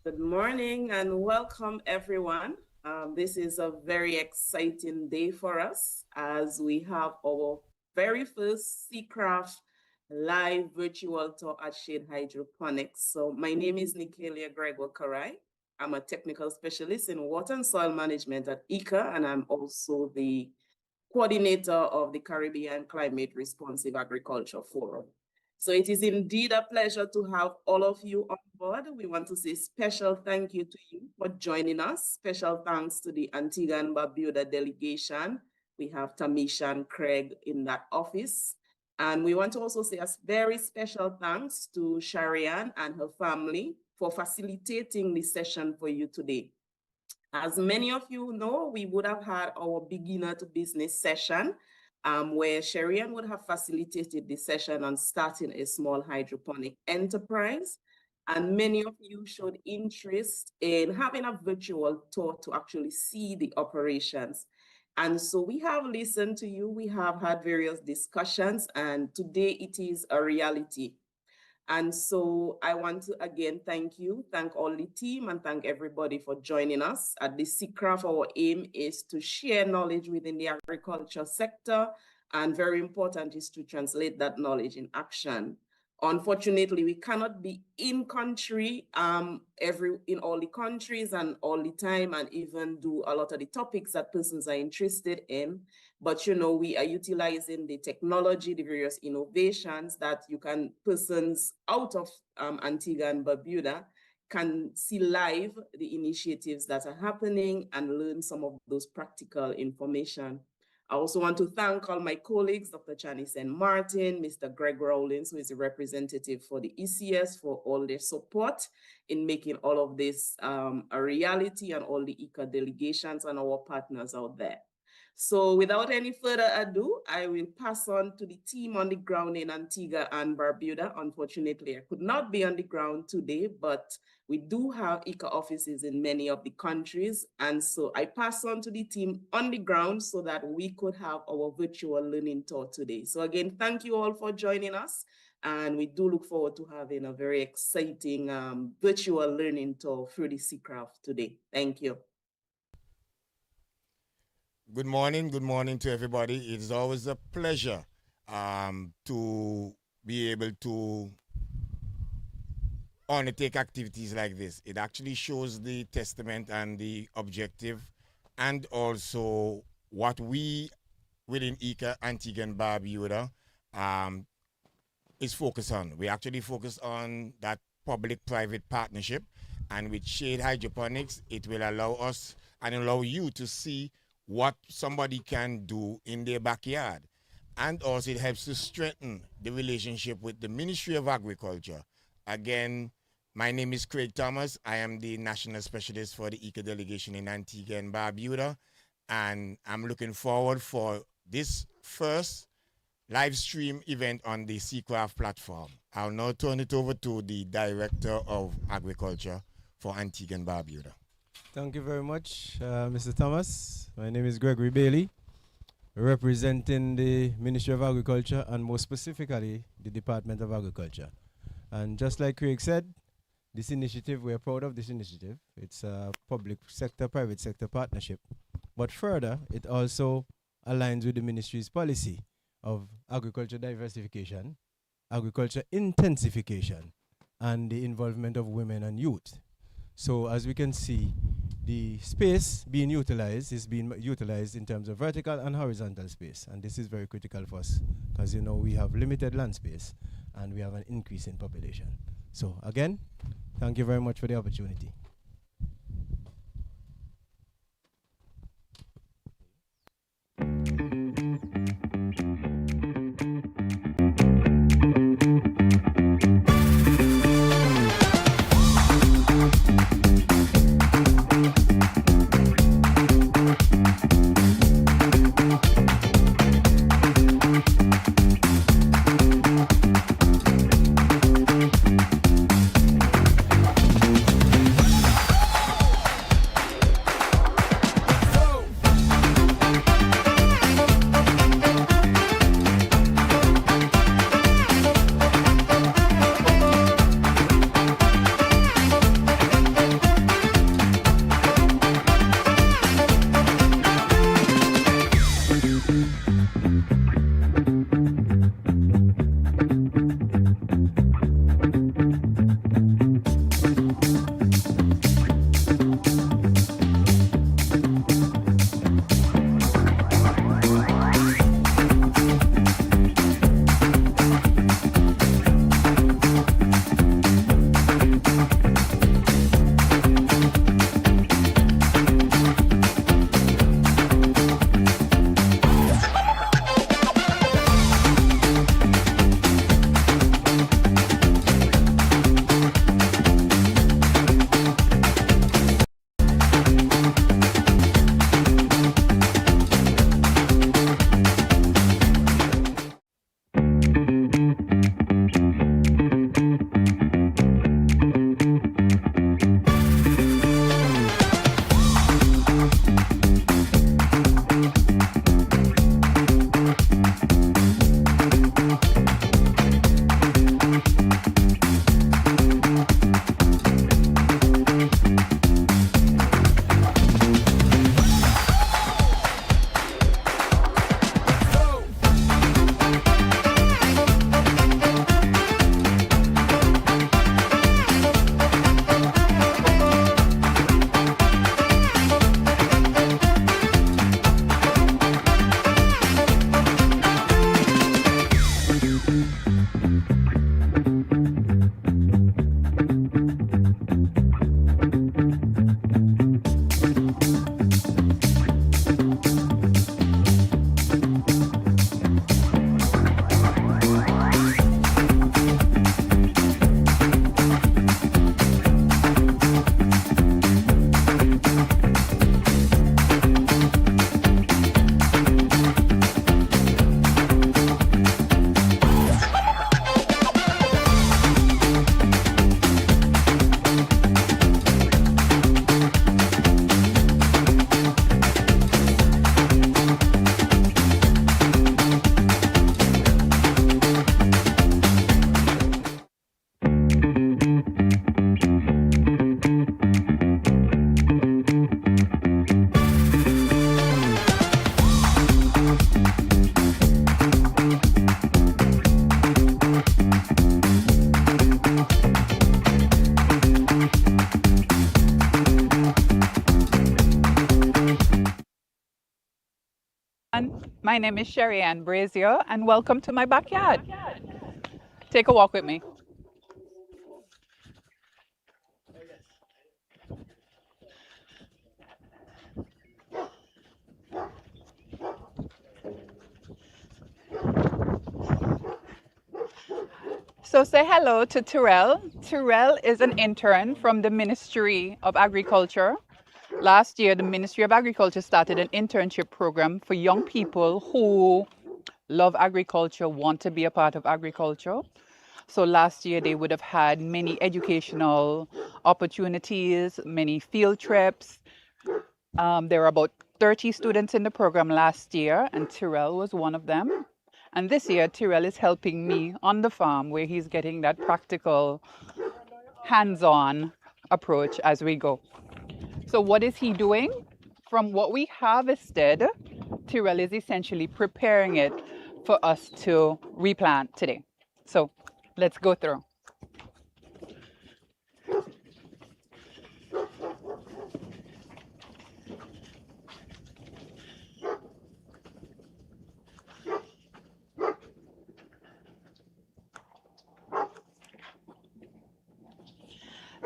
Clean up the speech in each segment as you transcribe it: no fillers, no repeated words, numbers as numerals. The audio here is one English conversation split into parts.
Good morning and welcome, everyone. This is a very exciting day for us as we have our very first Seacraft live virtual tour at Shade Hydroponics. So my name is Nikelia Gregor Karai. I'm a technical specialist in water and soil management at ICA, and I'm also the coordinator of the Caribbean Climate Responsive Agriculture Forum. So it is indeed a pleasure to have all of you on board. We want to say special thank you to you for joining us. Special thanks to the Antigua and Barbuda delegation. We have Tamisha and Craig in that office. And we want to also say a very special thanks to Sharian and her family for facilitating this session for you today. As many of you know, we would have had our beginner to business session where Sharian would have facilitated the session on starting a small hydroponic enterprise. And many of you showed interest in having a virtual tour to actually see the operations. And so we have listened to you, we have had various discussions, and today it is a reality. And so I want to again thank you, thank all the team, and thank everybody for joining us. At the Seacraft, our aim is to share knowledge within the agriculture sector, and very important is to translate that knowledge in action. Unfortunately, we cannot be in country in all the countries and all the time, and even do a lot of the topics that persons are interested in. But we are utilizing the technology, the various innovations that persons out of Antigua and Barbuda can see live the initiatives that are happening and learn some of those practical information. I also want to thank all my colleagues, Dr. Janice and Martin, Mr. Greg Rowlands, who is a representative for the ECS, for all their support in making all of this a reality, and all the ICA delegations and our partners out there. So without any further ado, I will pass on to the team on the ground in Antigua and Barbuda. Unfortunately, I could not be on the ground today, but we do have ICA offices in many of the countries. And so I pass on to the team on the ground so that we could have our virtual learning tour today. So again, thank you all for joining us. And we do look forward to having a very exciting virtual learning tour through the Seacraft today. Thank you. Good morning to everybody. It is always a pleasure to be able to undertake activities like this. It actually shows the testament and the objective, and also what we within ICA, Antigua and Barbuda, is focused on. We actually focus on that public-private partnership, and with Shade Hydroponics, it will allow us and allow you to see what somebody can do in their backyard. And also it helps to strengthen the relationship with the Ministry of Agriculture. Again, my name is Craig Thomas. I am the National Specialist for the ICA delegation in Antigua and Barbuda. And I'm looking forward for this first live stream event on the Seacraft platform. I'll now turn it over to the Director of Agriculture for Antigua and Barbuda. Thank you very much, Mr. Thomas. My name is Gregory Bailey, representing the Ministry of Agriculture, and more specifically, the Department of Agriculture. And just like Craig said, this initiative, we're proud of this initiative. It's a public sector, private sector partnership. But further, it also aligns with the ministry's policy of agriculture diversification, agriculture intensification, and the involvement of women and youth. So as we can see, the space being utilized is being utilized in terms of vertical and horizontal space. And this is very critical for us because, we have limited land space and we have an increase in population. So again, thank you very much for the opportunity. My name is Sherry Ann Brazier, and welcome to my backyard. Take a walk with me. So say hello to Terrell. Terrell is an intern from the Ministry of Agriculture. Last year, the Ministry of Agriculture started an internship program for young people who love agriculture, want to be a part of agriculture. So last year, they would have had many educational opportunities, many field trips. There were about 30 students in the program last year, and Terrell was one of them. And this year, Terrell is helping me on the farm where he's getting that practical, hands-on approach as we go. So what is he doing? From what we harvested, Terrell is essentially preparing it for us to replant today. So let's go through.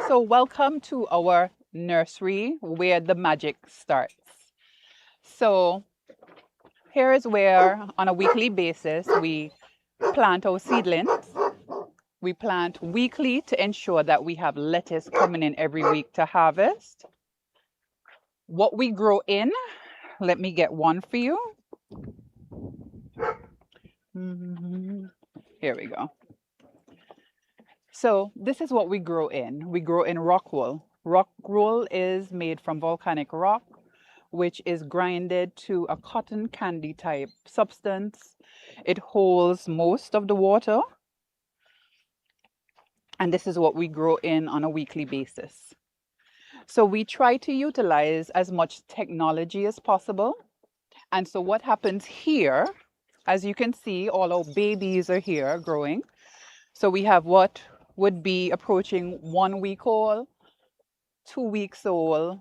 So welcome to our nursery where the magic starts. So here is where on a weekly basis we plant our seedlings. We plant weekly to ensure that we have lettuce coming in every week to harvest. What we grow in, let me get one for you. Here we go. So this is what we grow in. We grow in rock wool. Rock wool is made from volcanic rock, which is grinded to a cotton candy type substance. It holds most of the water. And this is what we grow in on a weekly basis. So we try to utilize as much technology as possible. And so what happens here, as you can see, all our babies are here growing. So we have what would be approaching 1 week old, 2 weeks old,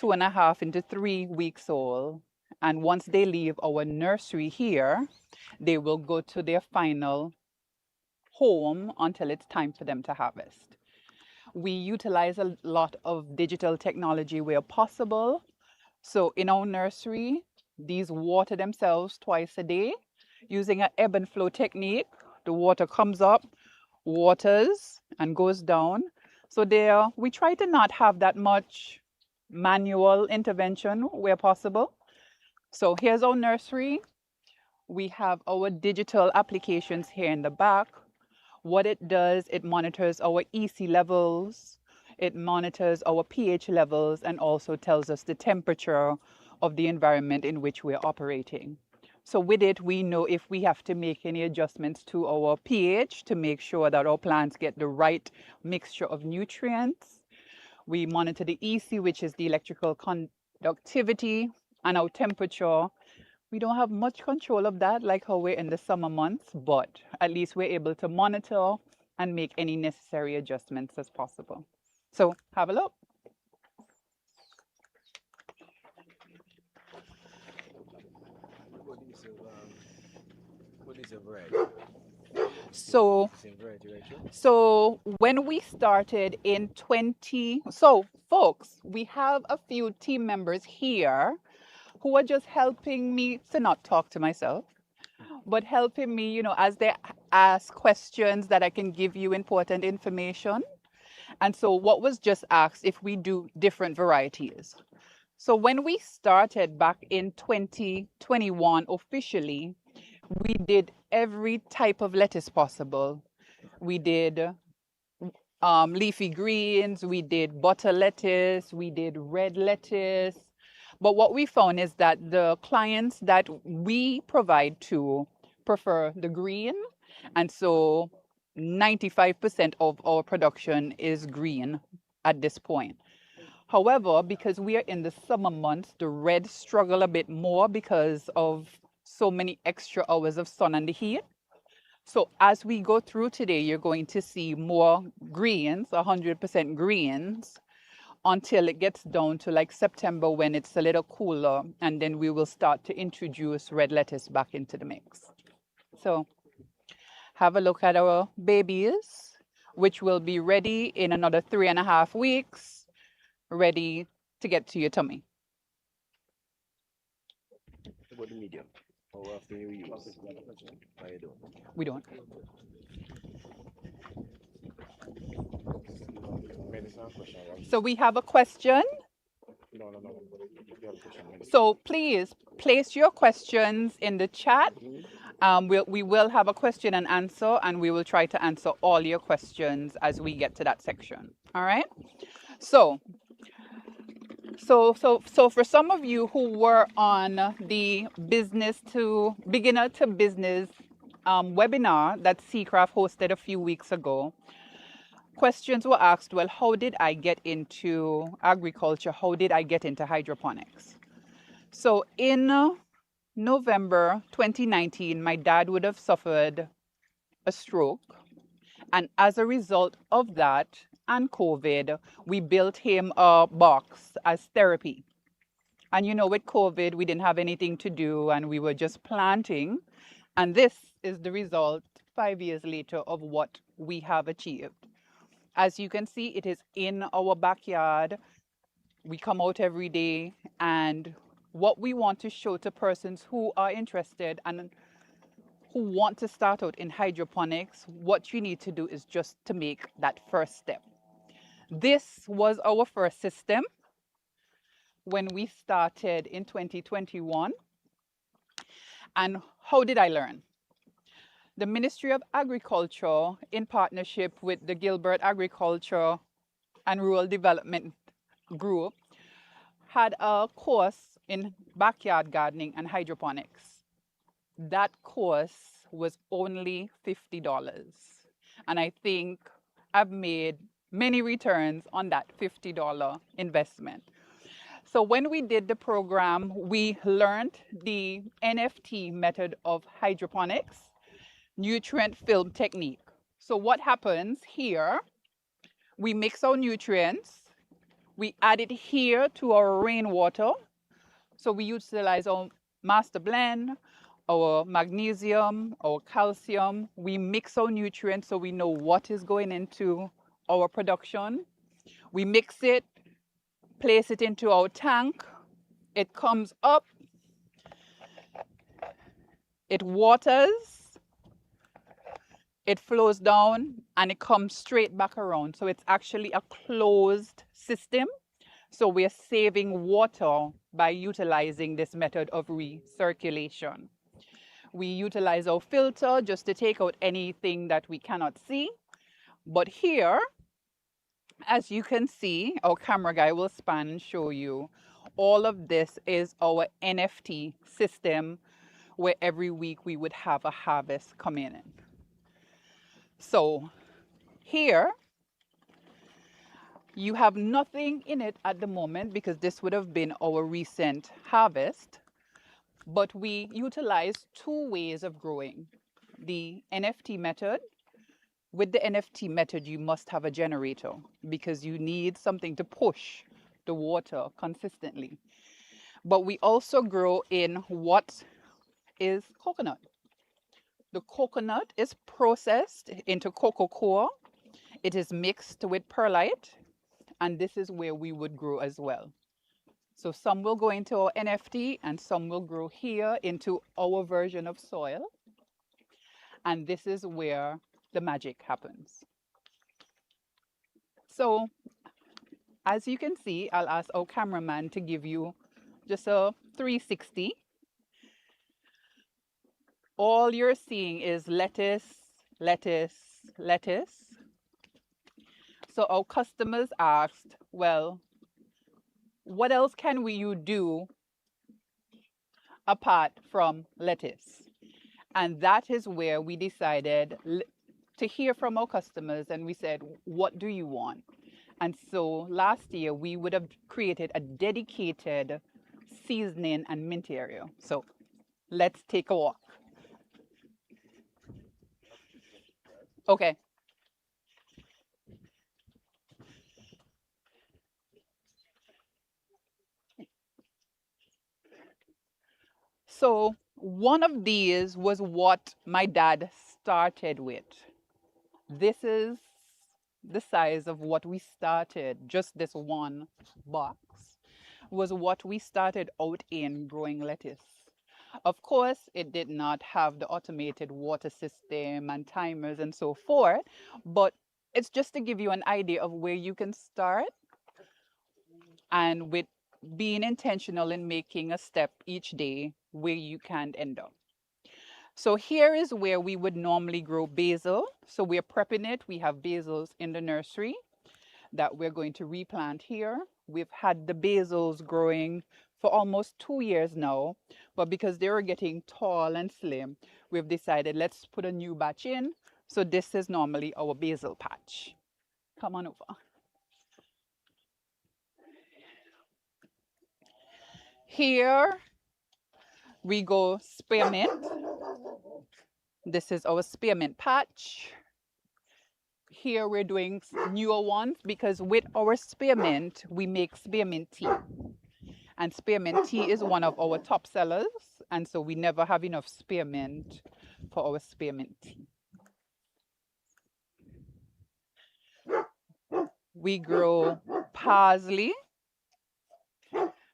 2.5 into 3 weeks old. And once they leave our nursery here, they will go to their final home until it's time for them to harvest. We utilize a lot of digital technology where possible. So in our nursery, these water themselves twice a day using an ebb and flow technique. The water comes up, waters, and goes down. So there, we try to not have that much manual intervention where possible. So here's our nursery. We have our digital applications here in the back. What it does, it monitors our EC levels, it monitors our pH levels, and also tells us the temperature of the environment in which we're operating. So with it, we know if we have to make any adjustments to our pH to make sure that our plants get the right mixture of nutrients. We monitor the EC, which is the electrical conductivity, and our temperature. We don't have much control of that like how we're in the summer months, but at least we're able to monitor and make any necessary adjustments as possible. So have a look. So when we started in folks, we have a few team members here who are just helping me to not talk to myself, but helping me, as they ask questions that I can give you important information. And so what was just asked if we do different varieties. So when we started back in 2021 officially, we did every type of lettuce possible. We did leafy greens, we did butter lettuce, we did red lettuce. But what we found is that the clients that we provide to prefer the green. And so 95% of our production is green at this point. However, because we are in the summer months, the red struggle a bit more because of so many extra hours of sun and the heat. So as we go through today, you're going to see more greens, 100% greens. until it gets down to like September when it's a little cooler, and then we will start to introduce red lettuce back into the mix. So have a look at our babies, which will be ready in another 3.5 weeks, ready to get to your tummy. About the medium. How often you use? I don't. We don't. So we have a question. No. You have a question. So please place your questions in the chat. We will have a question and answer, and we will try to answer all your questions as we get to that section. All right. So for some of you who were on the beginner to business webinar that Seacraft hosted a few weeks ago, questions were asked, well, how did I get into agriculture? How did I get into hydroponics? So in November 2019, my dad would have suffered a stroke. And as a result of that and COVID, we built him a box as therapy. And you know, with COVID, we didn't have anything to do and we were just planting. And this is the result 5 years later of what we have achieved. As you can see, it is in our backyard. We come out every day, and what we want to show to persons who are interested and who want to start out in hydroponics, what you need to do is just to make that first step. This was our first system when we started in 2021. And how did I learn? The Ministry of Agriculture, in partnership with the Gilbert Agriculture and Rural Development Group, had a course in backyard gardening and hydroponics. That course was only $50. And I think I've made many returns on that $50 investment. So when we did the program, we learned the NFT method of hydroponics, nutrient film technique. So what happens here, we mix our nutrients, we add it here to our rainwater. So we utilize our master blend, our magnesium, our calcium. We mix our nutrients so we know what is going into our production. We mix it, place it into our tank. It comes up, it waters, it flows down, and it comes straight back around. So it's actually a closed system. So we're saving water by utilizing this method of recirculation. We utilize our filter just to take out anything that we cannot see. But here, as you can see, our camera guy will span and show you, all of this is our NFT system where every week we would have a harvest coming in. So here, you have nothing in it at the moment because this would have been our recent harvest. But we utilize 2 ways of growing. The NFT method. With the NFT method, you must have a generator because you need something to push the water consistently. But we also grow in what is coconut. The coconut is processed into cocoa coir. It is mixed with perlite, and this is where we would grow as well. So some will go into our NFT and some will grow here into our version of soil. And this is where the magic happens. So as you can see, I'll ask our cameraman to give you just a 360. All you're seeing is lettuce, lettuce, lettuce. So our customers asked, well, what else can you do apart from lettuce? And that is where we decided to hear from our customers, and we said, what do you want? And so last year we would have created a dedicated seasoning and mint area. So let's take a walk. Okay. So one of these was what my dad started with. This is the size of what we started, just this one box was what we started out in growing lettuce. Of course, it did not have the automated water system and timers and so forth, but it's just to give you an idea of where you can start and with being intentional in making a step each day where you can end up. So here is where we would normally grow basil. So we're prepping it. We have basils in the nursery that we're going to replant here. We've had the basils growing for almost 2 years now, but because they were getting tall and slim, we've decided let's put a new batch in. So this is normally our basil patch. Come on over. Here we go spearmint. This is our spearmint patch. Here we're doing newer ones because with our spearmint, we make spearmint tea. And spearmint tea is one of our top sellers. And so we never have enough spearmint for our spearmint tea. We grow parsley.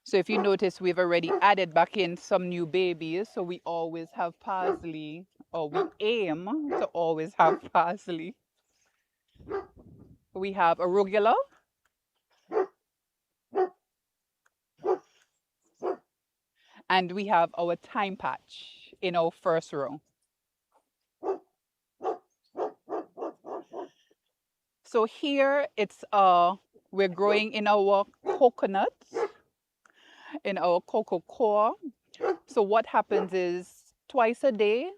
So if you notice, we've already added back in some new babies. So we always have parsley, or we aim to always have parsley. We have arugula. And we have our thyme patch in our first row. So here it's we're growing in our coconuts, in our cocoa core. So what happens is twice a day,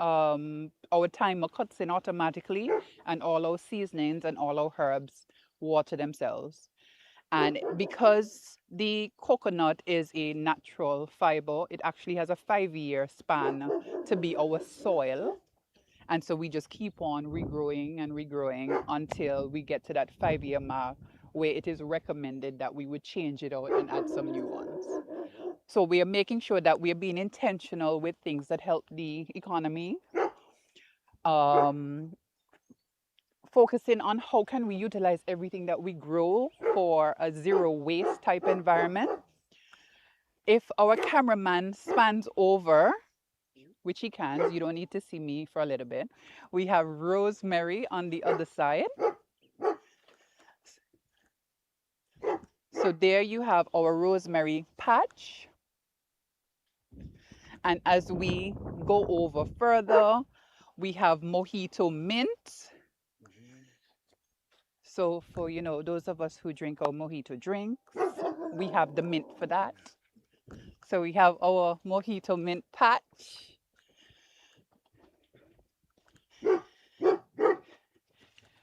our timer cuts in automatically, and all our seasonings and all our herbs water themselves. And because the coconut is a natural fiber, it actually has a 5-year span to be our soil. And so we just keep on regrowing and regrowing until we get to that 5-year mark where it is recommended that we would change it out and add some new ones. So we are making sure that we are being intentional with things that help the economy. Focusing on how can we utilize everything that we grow for a zero waste type environment. If our cameraman spans over, which he can, you don't need to see me for a little bit. We have rosemary on the other side. So there you have our rosemary patch. And as we go over further, we have mojito mint. So for, those of us who drink our mojito drinks, we have the mint for that. So we have our mojito mint patch.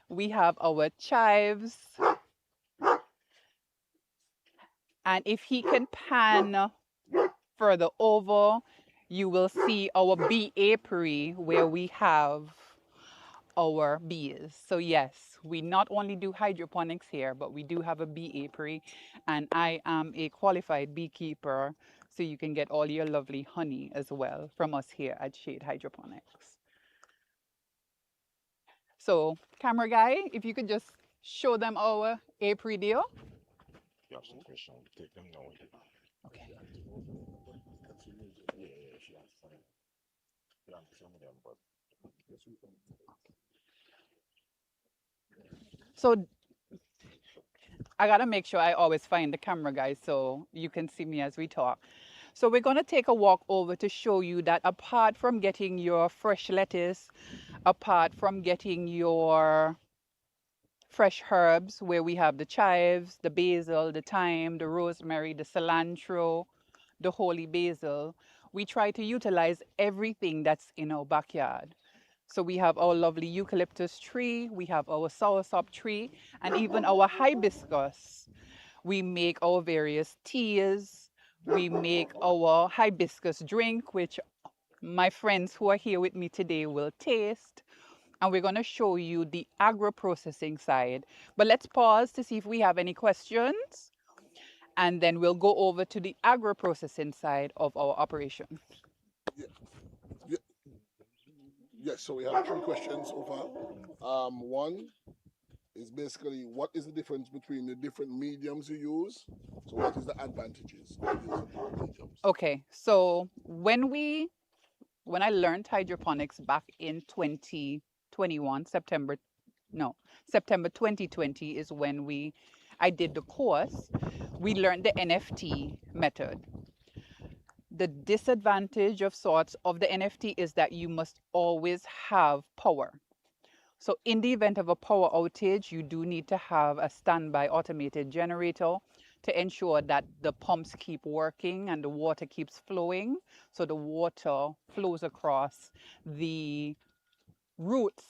We have our chives. And if he can pan further over, you will see our bee apiary where we have our bees. So yes, we not only do hydroponics here, but we do have a bee apiary, and I am a qualified beekeeper, so you can get all your lovely honey as well from us here at Shade Hydroponics. So camera guy, if you could just show them our apiary deal. Okay. So I gotta make sure I always find the camera guys so you can see me as we talk. So we're gonna take a walk over to show you that apart from getting your fresh lettuce, apart from getting your fresh herbs where we have the chives, the basil, the thyme, the rosemary, the cilantro, the holy basil, we try to utilize everything that's in our backyard. So we have our lovely eucalyptus tree, we have our soursop tree, and even our hibiscus. We make our various teas, we make our hibiscus drink, which my friends who are here with me today will taste. And we're going to show you the agro-processing side. But let's pause to see if we have any questions. And then we'll go over to the agro-processing side of our operation. Yeah. Yeah. Yes, so we have three questions so far. One is basically what is the difference between the different mediums you use? So what is the advantages of using different mediums? Okay, so when I learned hydroponics back in 2021, September 2020 is when I did the course. We learned the NFT method. The disadvantage of sorts of the NFT is that you must always have power. So in the event of a power outage, you do need to have a standby automated generator to ensure that the pumps keep working and the water keeps flowing. So the water flows across the roots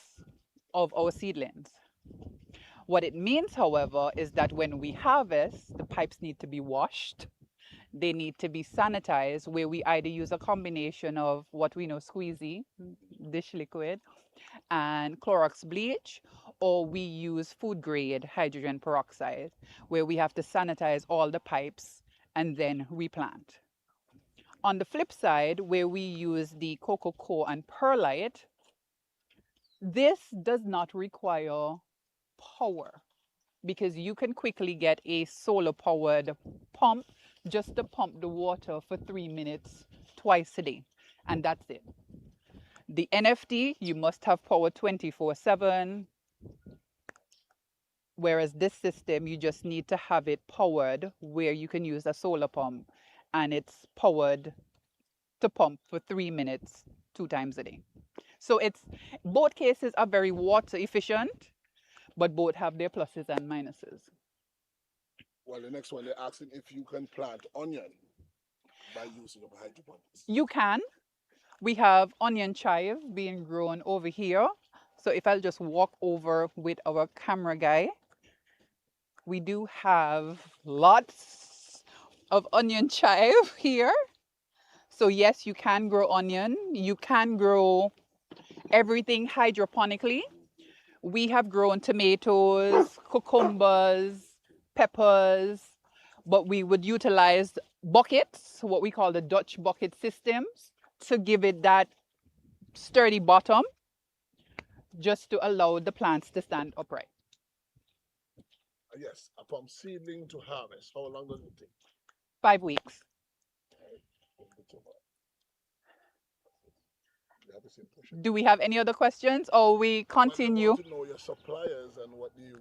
of our seedlings. What it means, however, is that when we harvest, the pipes need to be washed. They need to be sanitized, where we either use a combination of what we know, squeezy, dish liquid, and Clorox bleach, or we use food grade hydrogen peroxide, where we have to sanitize all the pipes and then replant. On the flip side, where we use the Coco Co and Perlite, this does not require power because you can quickly get a solar powered pump just to pump the water for 3 minutes twice a day, and that's it. The NFT, you must have power 24/7, whereas this system, you just need to have it powered where you can use a solar pump, and it's powered to pump for 3 minutes 2 times a day. So both cases are very water efficient, but both have their pluses and minuses. Well, the next one, they're asking if you can plant onion by using of hydroponics. You can. We have onion chive being grown over here. So if I'll just walk over with our camera guy, we do have lots of onion chive here. So yes, you can grow onion. You can grow everything hydroponically. We have grown tomatoes, cucumbers, peppers, but we would utilize buckets, what we call the Dutch bucket systems, to give it that sturdy bottom, just to allow the plants to stand upright. Yes, from seedling to harvest, how long does it take? 5 weeks. Do we have any other questions, or we continue? I want to know your suppliers and where do you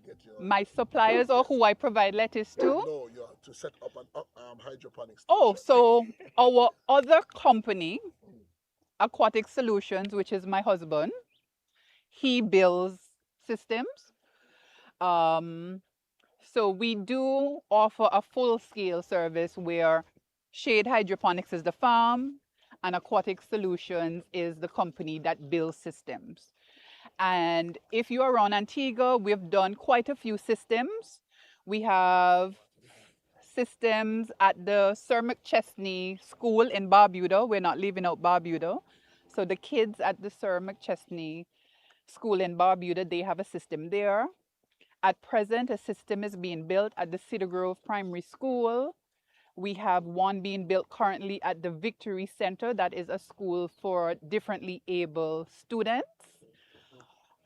get your... My suppliers, or who I provide lettuce to? No, you have to set up an hydroponics. Oh, so our other company, Aquatic Solutions, which is my husband, he builds systems. So we do offer a full-scale service where Shade Hydroponics is the farm and Aquatic Solutions is the company that builds systems. And if you're around Antigua, we've done quite a few systems. We have systems at the Sir McChesney School in Barbuda. We're not leaving out Barbuda. So the kids at the Sir McChesney School in Barbuda, they have a system there. At present, a system is being built at the Cedar Grove Primary School. We have one being built currently at the Victory Center. That is a school for differently able students.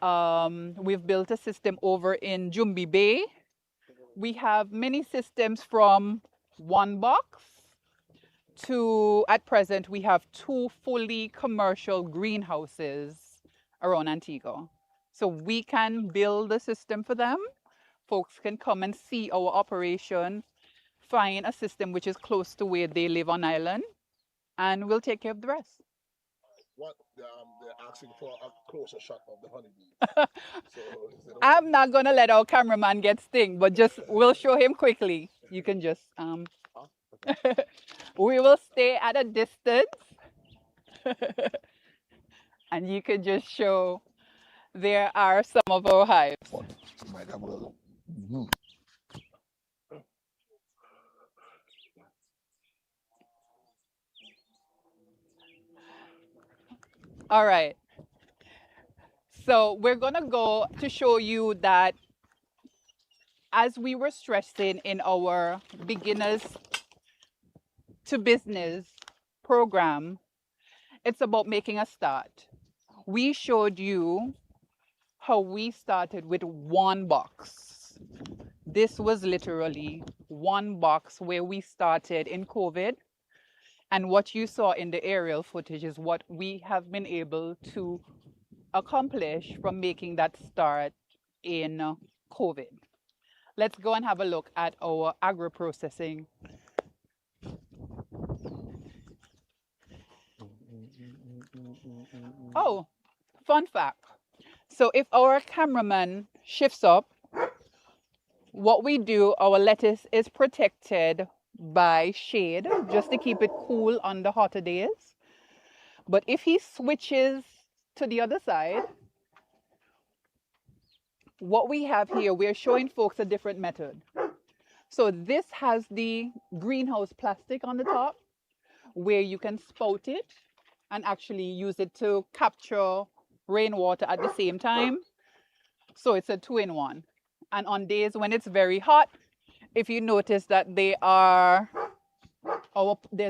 We've built a system over in Jumbi Bay. We have many systems from one box to, at present, we have 2 fully commercial greenhouses around Antigua. So we can build a system for them. Folks can come and see our operation, find a system which is close to where they live on island, and we'll take care of the rest. What they're asking for a closer shot of the honeybees. So I'm not gonna let our cameraman get sting, but just we'll show him quickly. You can just we will stay at a distance and you can just show there are some of our hives. All right. So we're gonna go to show you that as we were stressing in our beginners to business program, it's about making a start. We showed you how we started with one box. This was literally one box where we started in COVID. And what you saw in the aerial footage is what we have been able to accomplish from making that start in COVID. Let's go and have a look at our agro-processing. Oh, fun fact. So if our cameraman shifts up, what we do, our lettuce is protected by shade just to keep it cool on the hotter days. But if he switches to the other side, what we have here, we're showing folks a different method. So this has the greenhouse plastic on the top where you can spout it and actually use it to capture rainwater at the same time. So it's a 2-in-1. And on days when it's very hot, if you notice that there's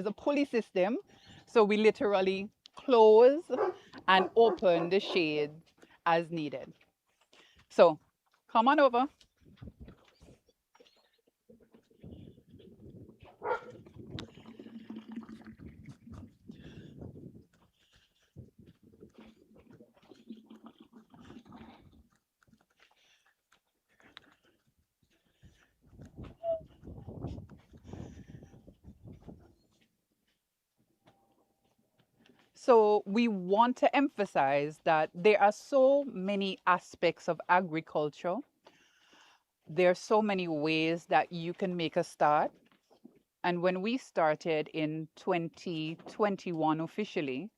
a pulley system. So we literally close and open the shade as needed. So come on over. So we want to emphasize that there are so many aspects of agriculture. There are so many ways that you can make a start. And when we started in 2021 officially,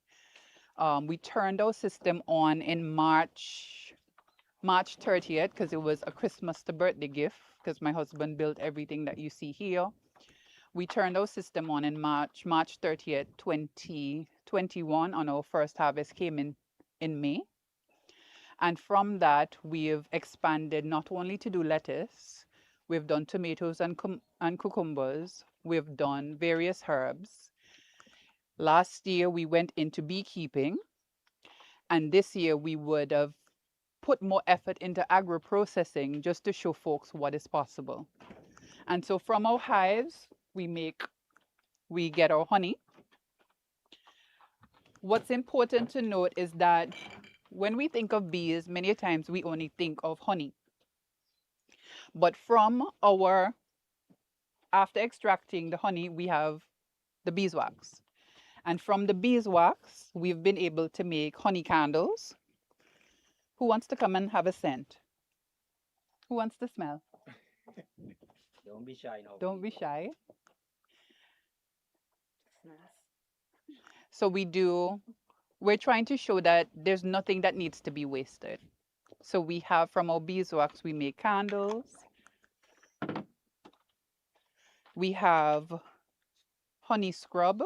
we turned our system on in March 30th, because it was a Christmas to birthday gift, because my husband built everything that you see here. We turned our system on in March 30th, 2021, and our first harvest came in May. And from that, we've expanded not only to do lettuce, we've done tomatoes and cucumbers, we've done various herbs. Last year, we went into beekeeping, and this year we would have put more effort into agro-processing just to show folks what is possible. And so from our hives, we get our honey. What's important to note is that when we think of bees, many times we only think of honey. But after extracting the honey, we have the beeswax. And from the beeswax, we've been able to make honey candles. Who wants to come and have a scent? Who wants to smell? Don't be shy now. Don't be shy. So we're trying to show that there's nothing that needs to be wasted. So we have from our beeswax, we make candles. We have honey scrub.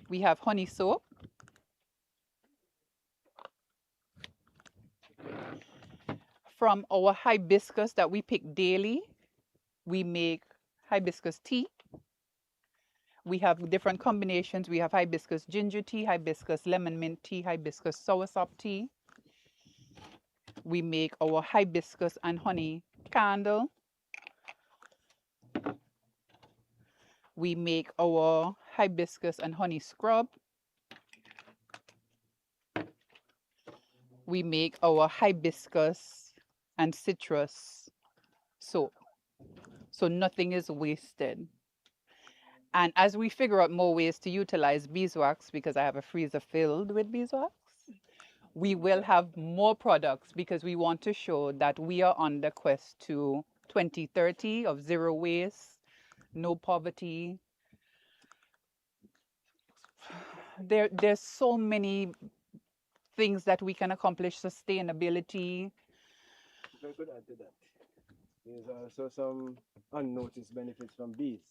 We have honey soap. From our hibiscus that we pick daily, we make hibiscus tea. We have different combinations. We have hibiscus ginger tea, hibiscus lemon mint tea, hibiscus soursop tea. We make our hibiscus and honey candle. We make our hibiscus and honey scrub. We make our hibiscus and citrus soap. So nothing is wasted. And as we figure out more ways to utilize beeswax, because I have a freezer filled with beeswax, we will have more products, because we want to show that we are on the quest to 2030 of zero waste, no poverty. There's so many things that we can accomplish. Sustainability. If I could add to that, there's also some unnoticed benefits from bees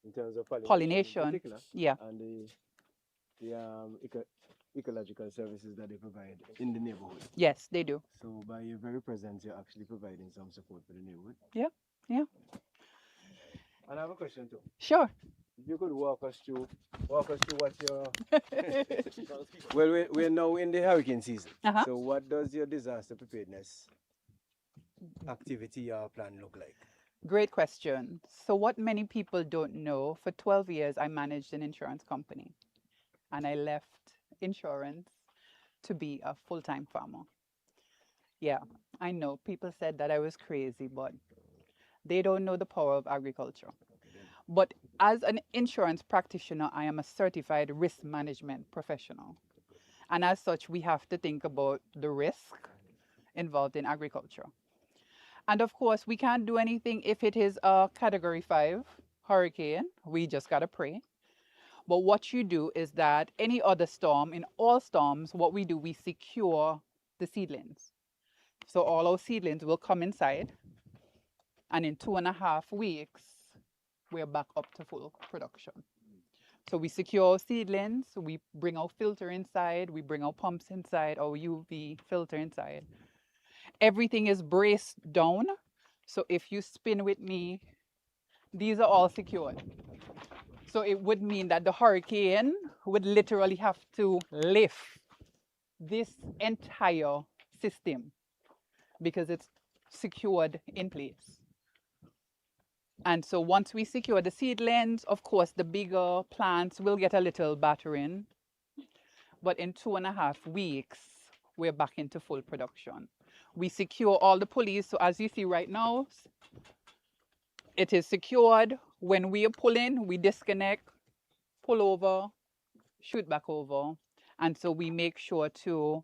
in terms of pollination. Pollination, In particular, yeah. And the ecological services that they provide in the neighborhood. Yes, they do. So by your very presence, you're actually providing some support for the neighborhood. Yeah, yeah. And I have a question too. Sure. If you could walk us through what your well, we're now in the hurricane season. Uh-huh. So what does your disaster preparedness activity or plan look like? Great question. So what many people don't know, for 12 years I managed an insurance company, and I left insurance to be a full-time farmer. Yeah, I know people said that I was crazy, but they don't know the power of agriculture. But as an insurance practitioner, I am a certified risk management professional. And as such, we have to think about the risk involved in agriculture. And of course, we can't do anything if it is a category 5 hurricane. We just got to pray. But what you do is that any other storm, in all storms, what we do, we secure the seedlings. So all our seedlings will come inside. And in 2.5 weeks, we're back up to full production. So we secure our seedlings, we bring our filter inside, we bring our pumps inside, our UV filter inside. Everything is braced down. So if you spin with me, these are all secured. So it would mean that the hurricane would literally have to lift this entire system because it's secured in place. And so once we secure the seedlings, of course, the bigger plants will get a little battering. But in 2.5 weeks, we're back into full production. We secure all the pulleys. So as you see right now, it is secured. When we are pulling, we disconnect, pull over, shoot back over. And so we make sure to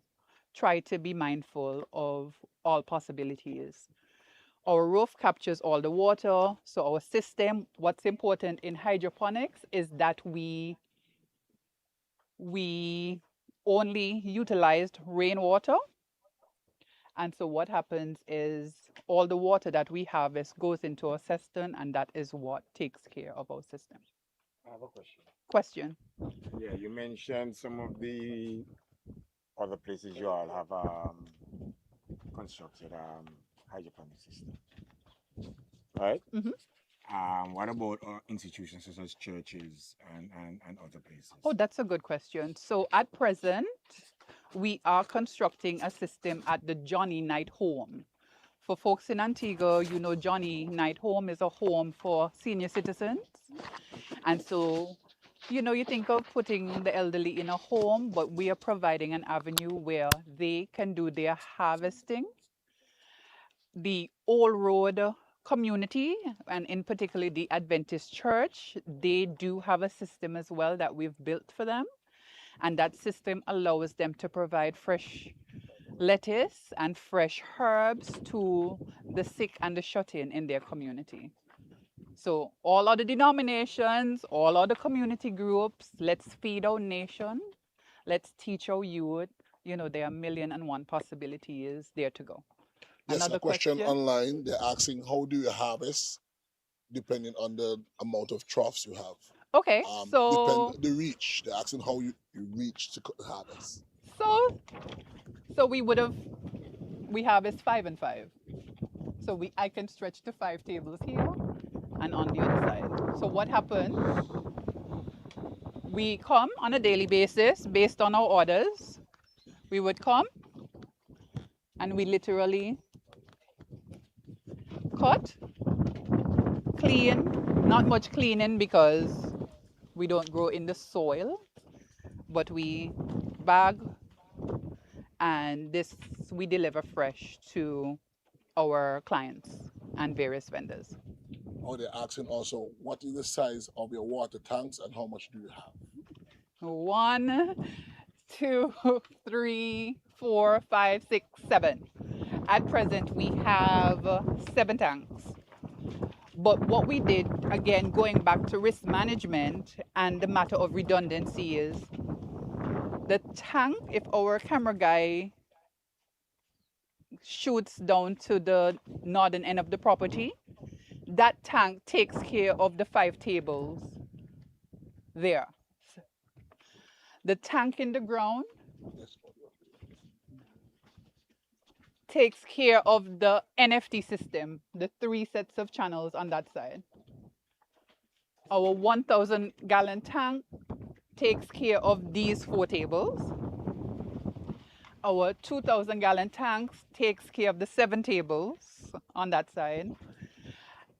try to be mindful of all possibilities. Our roof captures all the water. So our system, what's important in hydroponics is that we only utilized rainwater. And so what happens is all the water that we harvest goes into our cistern, and that is what takes care of our system. I have a question. Question? Yeah, you mentioned some of the other places you all have constructed hydroponic system, right? Mm-hmm. What about institutions such as churches and other places? Oh, that's a good question. So at present, we are constructing a system at the Johnny Knight Home. For folks in Antigua, you know Johnny Knight Home is a home for senior citizens. And so, you know, you think of putting the elderly in a home, but we are providing an avenue where they can do their harvesting. The Old Road community, and in particular the Adventist Church, they do have a system as well that we've built for them. And that system allows them to provide fresh lettuce and fresh herbs to the sick and the shut-in in their community. So all other denominations, all other community groups, let's feed our nation, let's teach our youth. You know, there are 1,000,001 possibilities there to go. Yes, Another a question online. They're asking, how do you harvest, depending on the amount of troughs you have? Okay, so the reach. They're asking how you reach to harvest. So we harvest 5 and 5. So I can stretch to 5 tables here and on the other side. So what happens? We come on a daily basis based on our orders. We would come and we literally cut, clean, not much cleaning because we don't grow in the soil, but we bag, and this we deliver fresh to our clients and various vendors. Oh, they're asking also, what is the size of your water tanks and how much do you have? 1, 2, 3, 4, 5, 6, 7. At present, we have 7 tanks. But what we did, again, going back to risk management and the matter of redundancy, is the tank, if our camera guy shoots down to the northern end of the property, that tank takes care of the 5 tables there. The tank in the ground Yes. takes care of the NFT system, the 3 sets of channels on that side. Our 1,000 gallon tank takes care of these 4 tables. Our 2,000 gallon tanks takes care of the 7 tables on that side.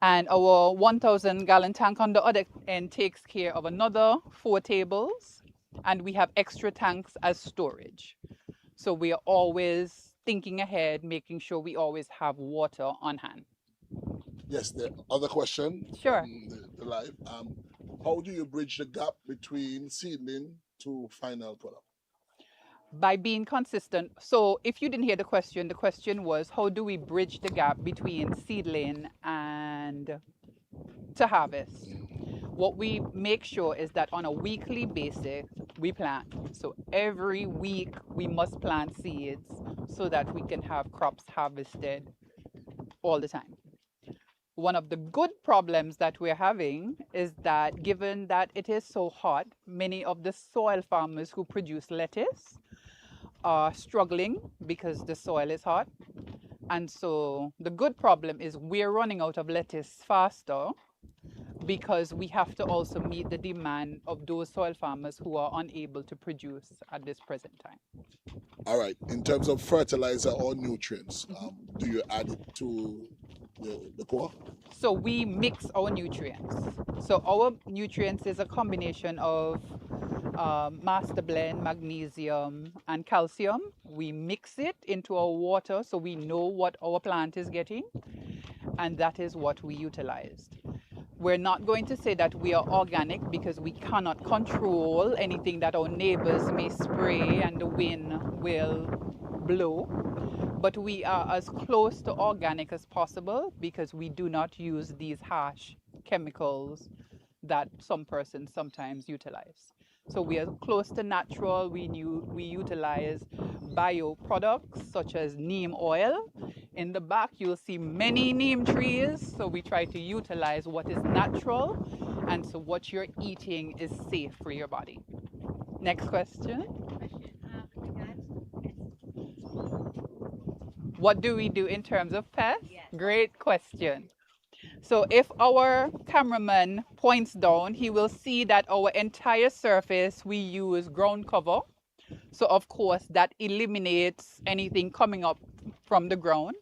And our 1,000 gallon tank on the other end takes care of another 4 tables. And we have extra tanks as storage. So we are always thinking ahead, making sure we always have water on hand. Yes, the other question Sure. from the live. How do you bridge the gap between seedling to final product? By being consistent. So if you didn't hear the question was how do we bridge the gap between seedling and to harvest? What we make sure is that on a weekly basis we plant. So every week we must plant seeds so that we can have crops harvested all the time. One of the good problems that we're having is that given that it is so hot, many of the soil farmers who produce lettuce are struggling because the soil is hot. And so the good problem is we're running out of lettuce faster because we have to also meet the demand of those soil farmers who are unable to produce at this present time. All right. In terms of fertilizer or nutrients, do you add it to the core? So we mix our nutrients. So our nutrients is a combination of master blend, magnesium and calcium. We mix it into our water so we know what our plant is getting, and that is what we utilized. We're not going to say that we are organic because we cannot control anything that our neighbors may spray and the wind will blow. But we are as close to organic as possible because we do not use these harsh chemicals that some persons sometimes utilize. So we are close to natural. We utilize bio products such as neem oil. In the back, you'll see many neem trees. So we try to utilize what is natural. And so what you're eating is safe for your body. Next question. What do we do in terms of pests? Yes. Great question. So if our cameraman points down, he will see that our entire surface, we use ground cover. So of course that eliminates anything coming up from the ground.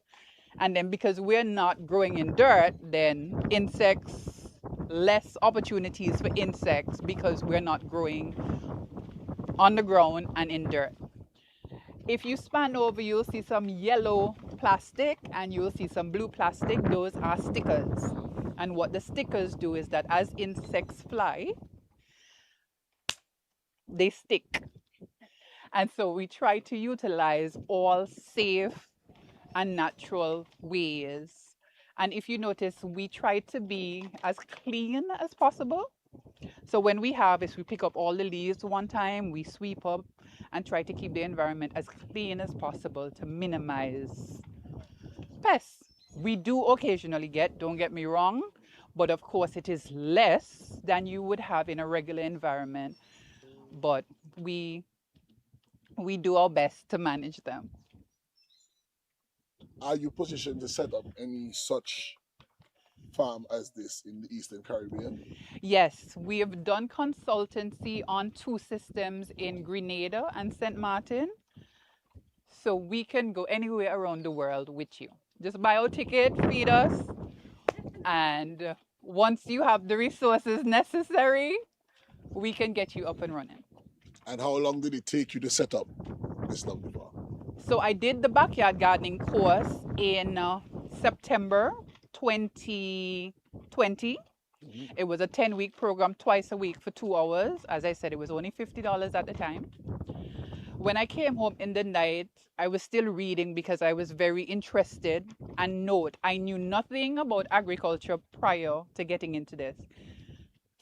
And then because we're not growing in dirt, then insects, less opportunities for insects because we're not growing on the ground and in dirt. If you span over, you'll see some yellow plastic and you'll see some blue plastic. Those are stickers. And what the stickers do is that as insects fly, they stick. And so we try to utilize all safe and natural ways. And if you notice, we try to be as clean as possible. So when we harvest, we pick up all the leaves one time, we sweep up and try to keep the environment as clean as possible to minimize pests. We do occasionally get, don't get me wrong, but of course it is less than you would have in a regular environment. But we do our best to manage them. Are you positioned to set up any such farm as this in the Eastern Caribbean? Yes, we have done consultancy on 2 systems in Grenada and St. Martin. So we can go anywhere around the world with you. Just buy our ticket, feed us, and once you have the resources necessary, we can get you up and running. And how long did it take you to set up this lovely farm? So I did the backyard gardening course in September 2020. It was a 10-week program, twice a week for 2 hours. As I said, it was only $50 at the time. When I came home in the night, I was still reading because I was very interested. And note, I knew nothing about agriculture prior to getting into this.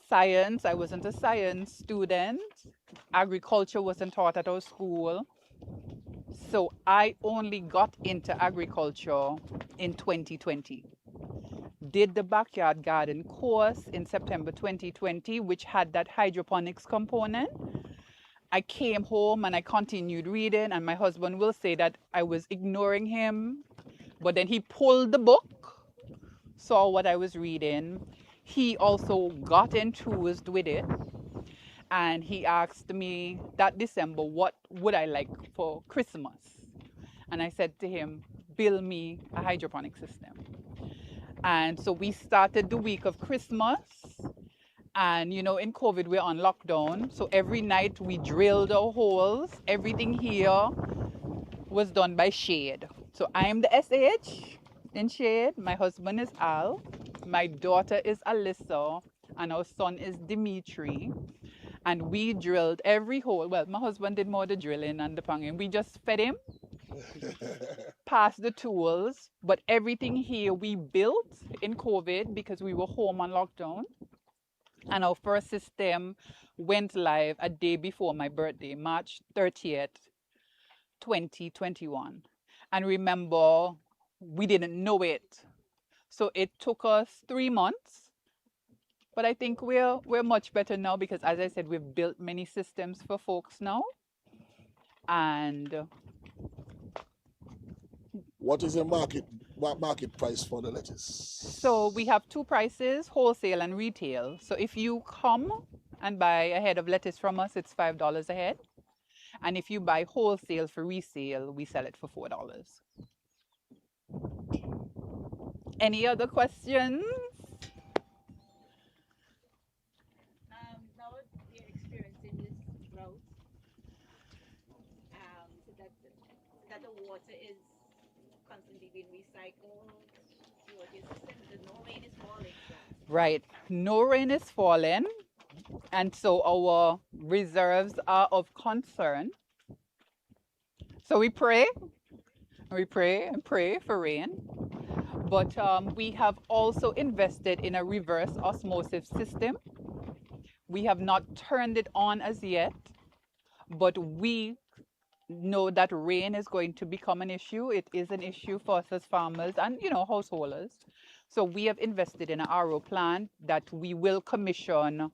Science, I wasn't a science student. Agriculture wasn't taught at our school. So I only got into agriculture in 2020. Did the backyard garden course in September 2020, which had that hydroponics component. I came home and I continued reading, and my husband will say that I was ignoring him, but then he pulled the book, saw what I was reading. He also got enthused with it, and he asked me that December, what would I like for Christmas? And I said to him, build me a hydroponic system. And so we started the week of Christmas. And, you know, in COVID, we're on lockdown. So every night we drilled our holes. Everything here was done by shade. So I'm the SH in shade. My husband is Al. My daughter is Alyssa. And our son is Dimitri. And we drilled every hole. Well, my husband did more of the drilling and the panging. We just fed him, passed the tools. But everything here we built in COVID because we were home on lockdown. And our first system went live a day before my birthday, March 30th, 2021. And remember, we didn't know it. So it took us 3 months. But I think we're much better now because, as I said, we've built many systems for folks now. And what is the market price for the lettuce? so we have two prices, wholesale and retail. So if you come and buy a head of lettuce from us, it's $5 a head. And if you buy wholesale for resale, we sell it for $4. Any other questions? Now they're experiencing this drought, so that the water is constantly being recycled throughout your system. No rain is falling. Right. No rain is falling. And so our reserves are of concern. So we pray and pray for rain. But we have also invested in a reverse osmosis system. We have not turned it on as yet, but we know that rain is going to become an issue. It is an issue for us as farmers and, you know, householders. So we have invested in an RO plant that we will commission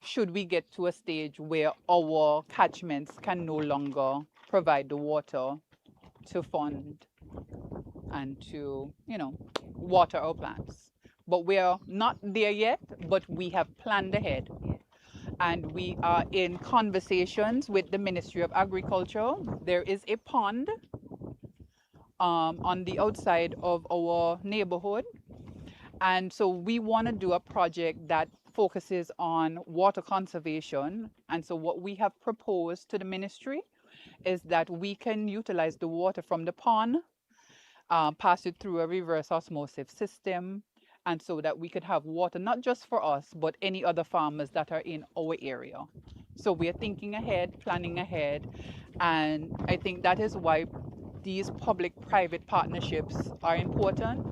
should we get to a stage where our catchments can no longer provide the water to fund and to, you know, water our plants. But we are not there yet, but we have planned ahead. And we are in conversations with the Ministry of Agriculture. There is a pond on the outside of our neighborhood. And so we want to do a project that focuses on water conservation. And so what we have proposed to the ministry is that we can utilize the water from the pond, pass it through a reverse osmosis system, and so that we could have water not just for us, but any other farmers that are in our area. So we are thinking ahead, planning ahead, and I think that is why these public-private partnerships are important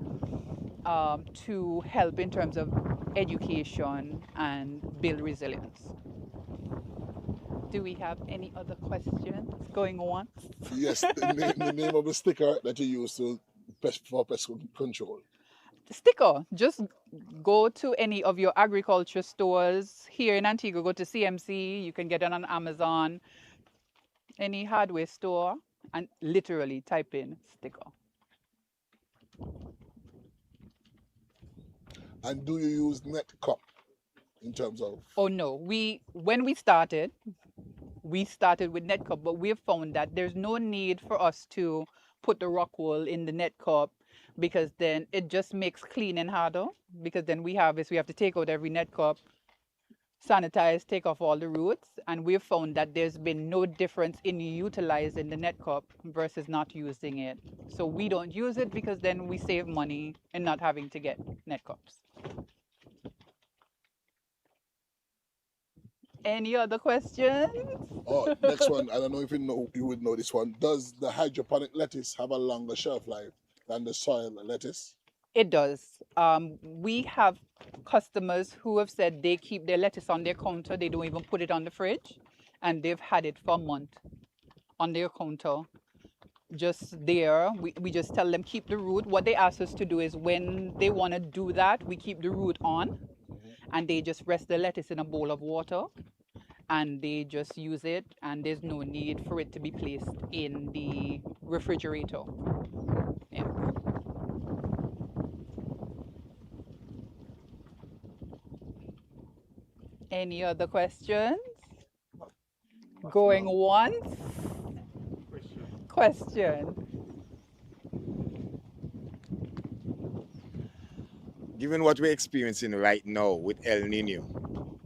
to help in terms of education and build resilience. Do we have any other questions going on? Yes, the name of the sticker that you use for pest control. Sticker. Just go to any of your agriculture stores here in Antigua. Go to CMC. You can get it on Amazon. Any hardware store, and literally type in sticker. And do you use Netcop in terms of? Oh no, when we started with Netcup, but we have found that there's no need for us to put the rock wool in the Netcup, because then it just makes cleaning harder, because then we have to take out every Netcup, sanitize, take off all the roots, and we've found that there's been no difference in utilizing the Netcup versus not using it. So we don't use it because then we save money in not having to get Netcups. Any other questions? Oh, next one. I don't know if you would know this one. Does the hydroponic lettuce have a longer shelf life than the soil lettuce? It does. We have customers who have said they keep their lettuce on their counter. They don't even put it on the fridge, and they've had it for a month on their counter. Just there, we just tell them keep the root. What they ask us to do is when they want to do that, we keep the root on, and they just rest the lettuce in a bowl of water. and they just use it, and there's no need for it to be placed in the refrigerator. Yeah. Any other questions? Going once? Question. Given what we're experiencing right now with El Nino,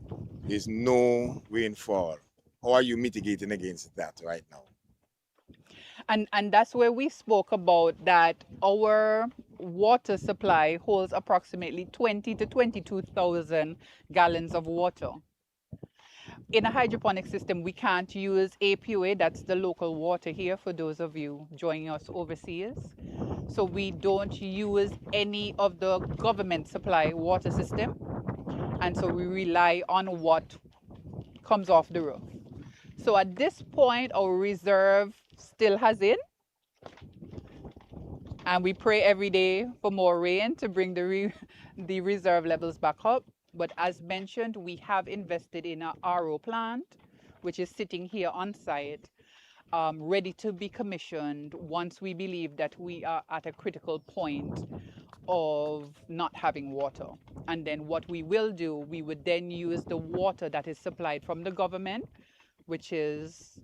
there's no rainfall. How are you mitigating against that right now? And that's where we spoke about that our water supply holds approximately 20 to 22,000 gallons of water. In a hydroponic system, we can't use APOA, that's the local water here for those of you joining us overseas. So we don't use any of the government supply water system. And so we rely on what comes off the roof. So at this point, our reserve still has in. And we pray every day for more rain to bring the reserve levels back up. But as mentioned, we have invested in a RO plant, which is sitting here on site, ready to be commissioned once we believe that we are at a critical point of not having water. And then what we will do, we would then use the water that is supplied from the government, which is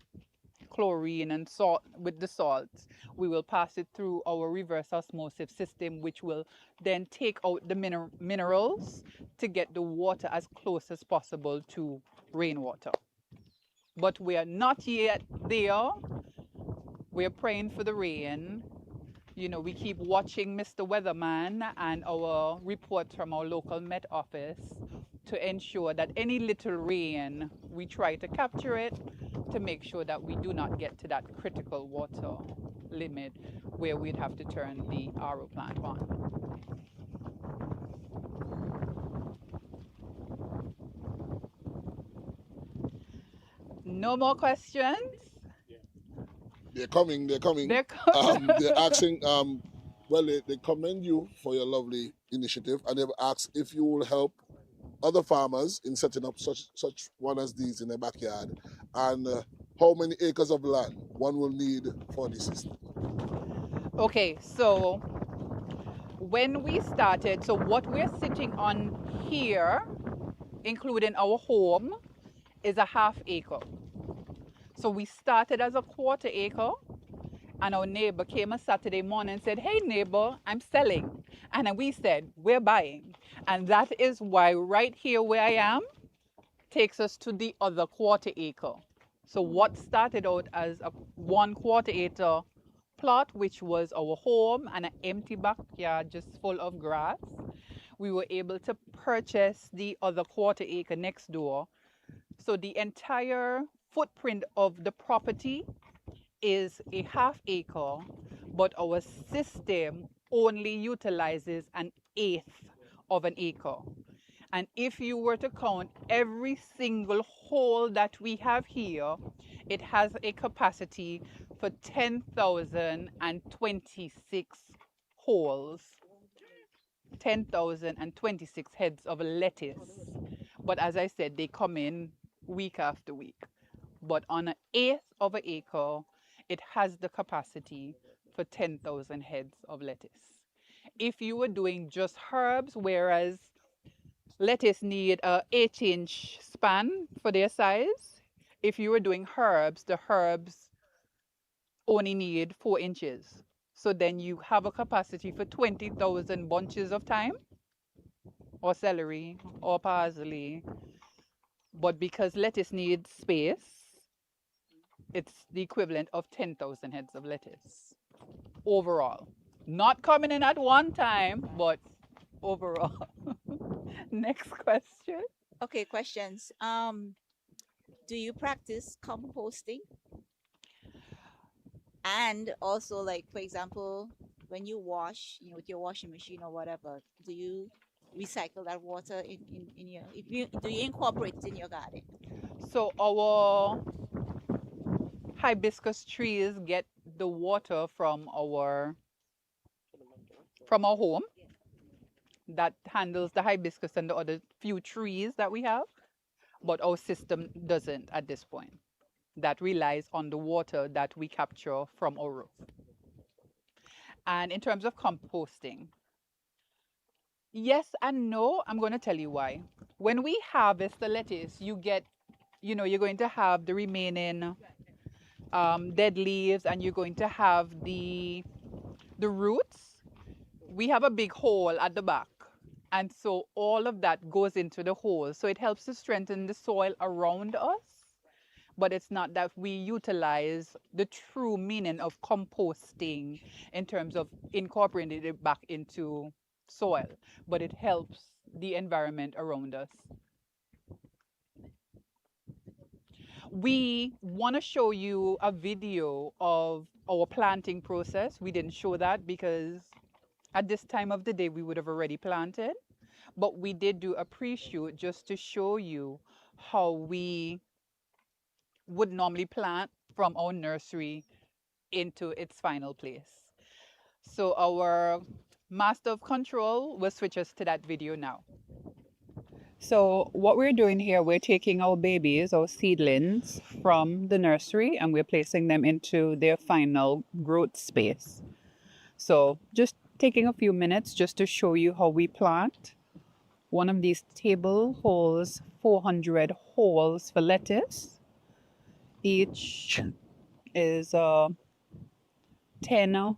chlorine and salt. With the salts, we will pass it through our reverse osmosis system, which will then take out the minerals to get the water as close as possible to rainwater. But we are not yet there. We are praying for the rain. You know, we keep watching Mr. Weatherman and our reports from our local Met office to ensure that any little rain, we try to capture it to make sure that we do not get to that critical water limit where we'd have to turn the RO plant on. No more questions? They're coming. They're coming. They're coming. They're asking. Well, they commend you for your lovely initiative, and they've asked if you will help other farmers in setting up such one as these in their backyard, and how many acres of land one will need for the system. Okay, so when we started, so what we're sitting on here, including our home, is a ½ acre. So we started as a ¼ acre, and our neighbor came a Saturday morning and said, "Hey neighbor, I'm selling." And then we said, "We're buying." And that is why right here where I am takes us to the other ¼ acre. So what started out as a 1/4 acre plot, which was our home and an empty backyard just full of grass, we were able to purchase the other ¼ acre next door. So the entire footprint of the property is a ½ acre, but our system only utilizes 1/8 of an acre. And if you were to count every single hole that we have here, it has a capacity for 10,026 holes, 10,026 heads of lettuce. But as I said, they come in week after week. But on 1/8 of an acre, it has the capacity for 10,000 heads of lettuce. If you were doing just herbs, whereas lettuce need a 8-inch span for their size, if you were doing herbs, the herbs only need 4 inches. So then you have a capacity for 20,000 bunches of thyme or celery or parsley. But because lettuce needs space, it's the equivalent of 10,000 heads of lettuce overall. Not coming in at one time, but overall. Next question. Okay, questions. Do you practice composting? And also, like, for example, when you wash, with your washing machine or whatever, do you recycle that water in your, do you incorporate it in your garden? So our hibiscus trees get the water from our home that handles the hibiscus and the other few trees that we have. but our system doesn't at this point. That relies on the water that we capture from our roof. And in terms of composting, yes and no. I'm going to tell you why. When we harvest the lettuce, you get, you're going to have the remaining dead leaves, and you're going to have the roots. We have a big hole at the back, and so all of that goes into the hole. So it helps to strengthen the soil around us, but it's not that we utilize the true meaning of composting in terms of incorporating it back into soil, but it helps the environment around us. We want to show you a video of our planting process. We didn't show that because at this time of the day we would have already planted, but we did do a pre-shoot just to show you how we would normally plant from our nursery into its final place. So our master of control will switch us to that video now. So what we're doing here, we're taking our babies, our seedlings from the nursery, and we're placing them into their final growth space. So just taking a few minutes just to show you how we plant. One of these table holds 400 holes for lettuce. Each is 10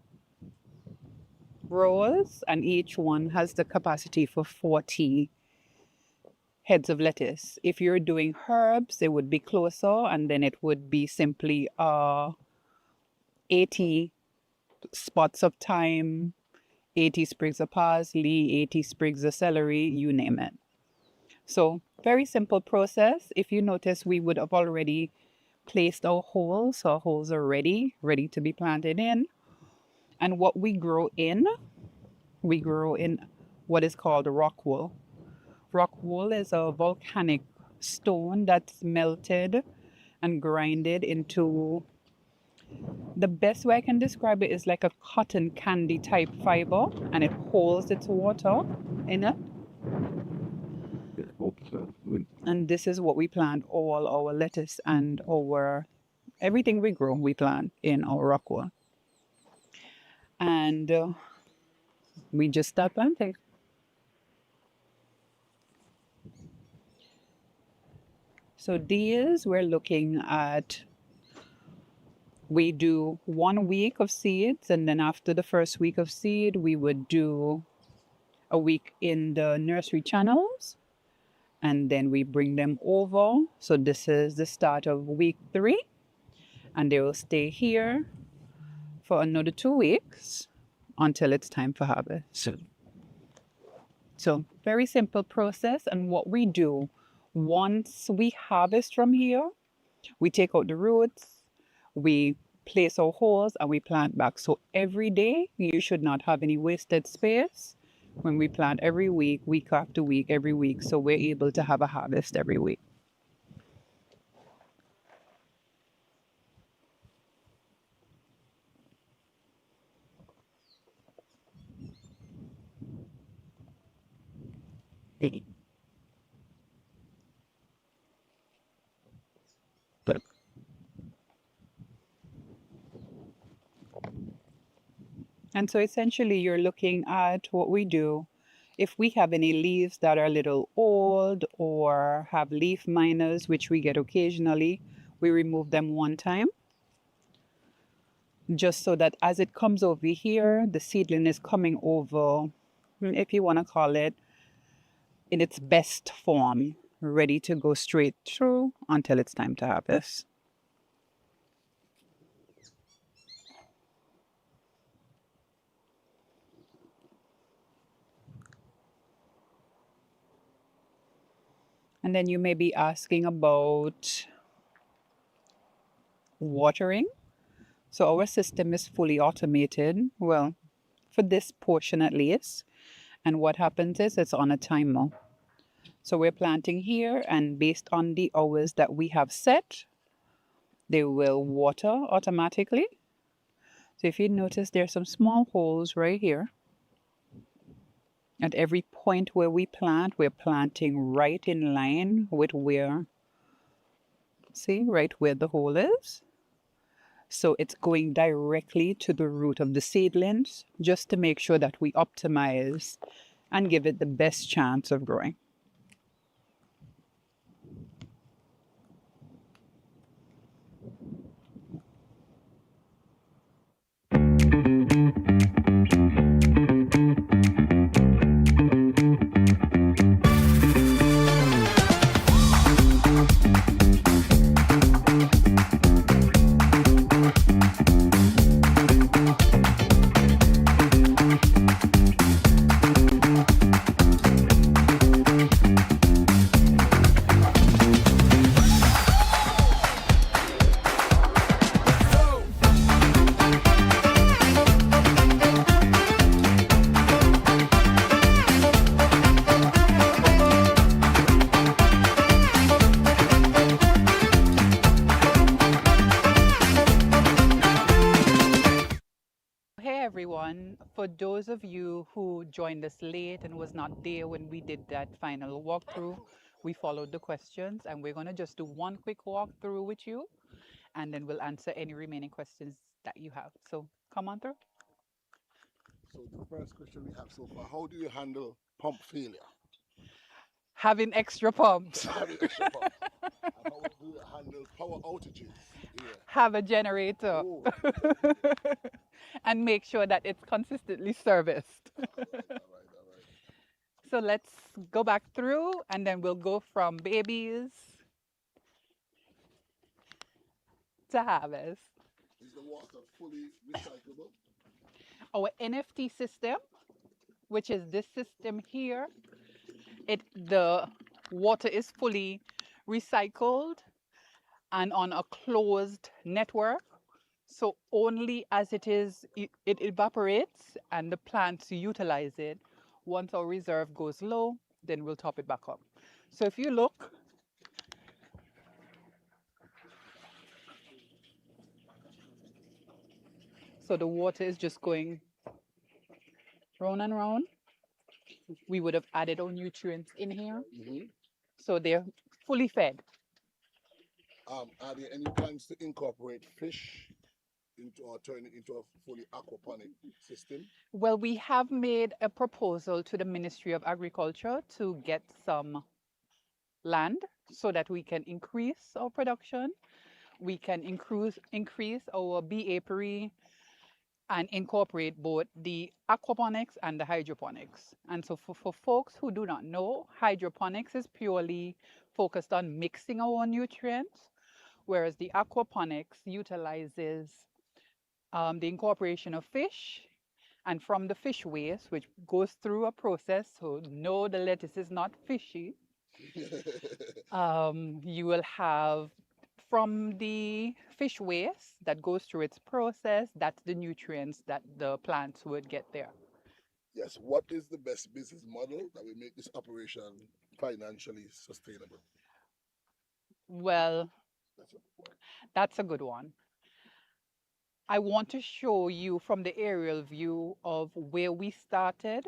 rows, and each one has the capacity for 40 heads of lettuce. If you're doing herbs, it would be closer, and then it would be simply 80 spots of thyme, 80 sprigs of parsley, 80 sprigs of celery, you name it. So very simple process. If you notice, we would have already placed our holes, so our holes are ready to be planted in. And what we grow in what is called rock wool. Rock wool is a volcanic stone that's melted and grinded into, the best way I can describe it is like a cotton candy type fiber, and it holds its water in it. And this is what we plant all our lettuce and everything we grow, we plant in our rock wool. And we just start planting. So these we're looking at, we do 1 week of seeds, and then after the first week of seed, we would do a week in the nursery channels, and then we bring them over. So this is the start of week 3, and they will stay here for another 2 weeks until it's time for harvest. So very simple process. And what we do, once we harvest from here, we take out the roots, we place our holes, and we plant back. So every day you should not have any wasted space when we plant every week, week after week, every week. So we're able to have a harvest every week. And so essentially you're looking at what we do. If we have any leaves that are a little old or have leaf minors, which we get occasionally, we remove them one time. Just so that as it comes over here, the seedling is coming over, if you want to call it, in its best form, ready to go straight through until it's time to harvest. And then you may be asking about watering. So our system is fully automated, well, for this portion at least. And what happens is it's on a timer. So we're planting here, and based on the hours that we have set, they will water automatically. So if you notice, there's some small holes right here. At every point where we plant, we're planting right in line with where See right where the hole is? So it's going directly to the root of the seedlings just to make sure that we optimize and give it the best chance of growing. Hey everyone, for those of you who joined us late and was not there when we did that final walkthrough, we followed the questions and we're going to just do one quick walkthrough with you and then we'll answer any remaining questions that you have. So come on through. So the first question we have so far: how do you handle pump failure? Having extra pumps. Having extra pump. And how do you handle power outages? Yeah. Have a generator. Oh. And make sure that it's consistently serviced. All right. So let's go back through and then we'll go from babies to harvest. Is the water fully recyclable? Our NFT system, which is this system here, the water is fully recycled and on a closed network. So only as it evaporates and the plants utilize it. Once our reserve goes low, then we'll top it back up. So if you look, so the water is just going round and round. We would have added our nutrients in here. So they're fully fed. Are there any plans to incorporate fish into or turn it into a fully aquaponic system? Well, we have made a proposal to the Ministry of Agriculture to get some land so that we can increase our production. We can increase our bee apiary and incorporate both the aquaponics and the hydroponics. And so for folks who do not know, hydroponics is purely focused on mixing our nutrients, whereas the aquaponics utilizes the incorporation of fish, and from the fish waste, which goes through a process, so no, the lettuce is not fishy. You will have from the fish waste that goes through its process, that's the nutrients that the plants would get there. Yes, what is the best business model that will make this operation financially sustainable? Well, that's a good one. I want to show you from the aerial view of where we started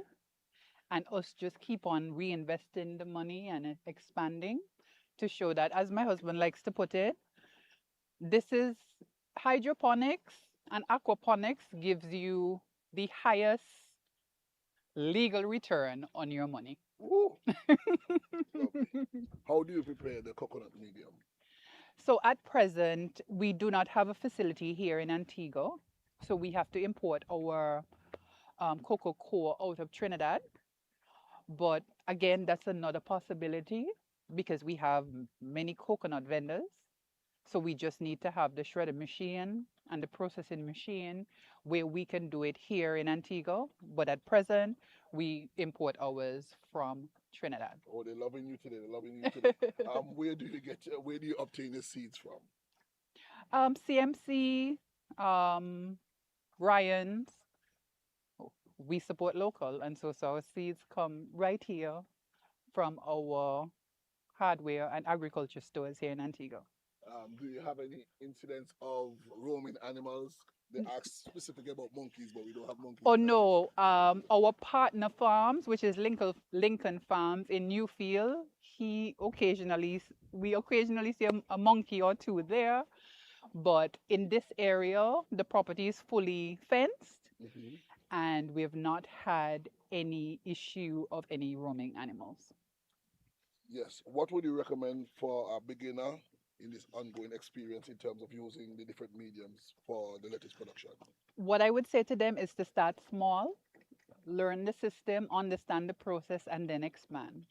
and us just keep on reinvesting the money and expanding to show that, as my husband likes to put it, this is hydroponics and aquaponics gives you the highest legal return on your money. How do you prepare the coconut medium? So at present, we do not have a facility here in Antigua. So we have to import our cocoa coir out of Trinidad. But again, that's another possibility because we have many coconut vendors. So we just need to have the shredder machine and the processing machine where we can do it here in Antigua. But at present, we import ours from Trinidad. Oh, they're loving you today. They're loving you today. Where do you obtain the seeds from? CMC, Ryan's. We support local, and so our seeds come right here from our hardware and agriculture stores here in Antigua. Do you have any incidents of roaming animals They ask specifically about monkeys, but we don't have monkeys. Oh in Nigeria. no, our partner farms, which is Lincoln Farms in Newfield, we occasionally see a monkey or two there, but in this area, the property is fully fenced, Mhm. and we have not had any issue of any roaming animals. Yes. What would you recommend for a beginner in this ongoing experience in terms of using the different mediums for the lettuce production? What I would say to them is to start small, learn the system, understand the process, and then expand.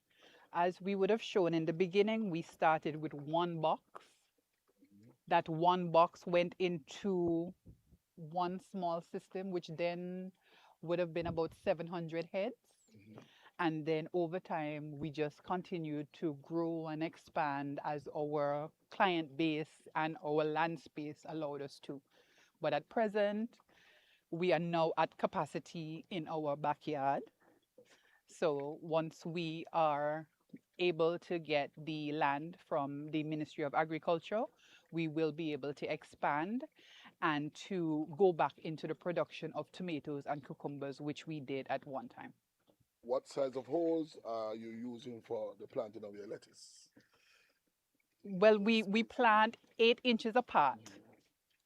As we would have shown in the beginning, we started with one box. That one box went into one small system, which then would have been about 700 heads. Mhm. And then over time, we just continued to grow and expand as our client base and our land space allowed us to. But at present, we are now at capacity in our backyard. So once we are able to get the land from the Ministry of Agriculture, we will be able to expand and to go back into the production of tomatoes and cucumbers, which we did at one time. What size of holes are you using for the planting of your lettuce? Well, we plant 8 inches apart,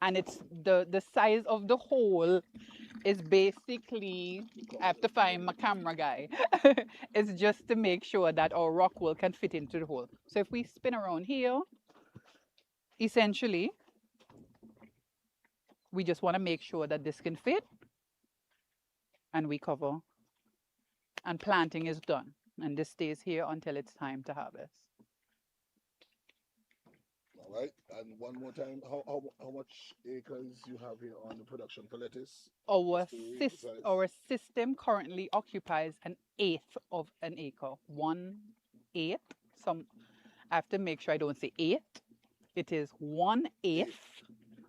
and it's the size of the hole is basically, I have to find my camera guy. It's just to make sure that our rock wool can fit into the hole. So if we spin around here, essentially, we just want to make sure that this can fit, and we cover, and planting is done. And this stays here until it's time to harvest. All right. And one more time, how much acres you have here on the production for lettuce? Our, Just to re-emphasize. our system currently occupies an eighth of an acre. 1/8. I have to make sure I don't say 8. It is 1/8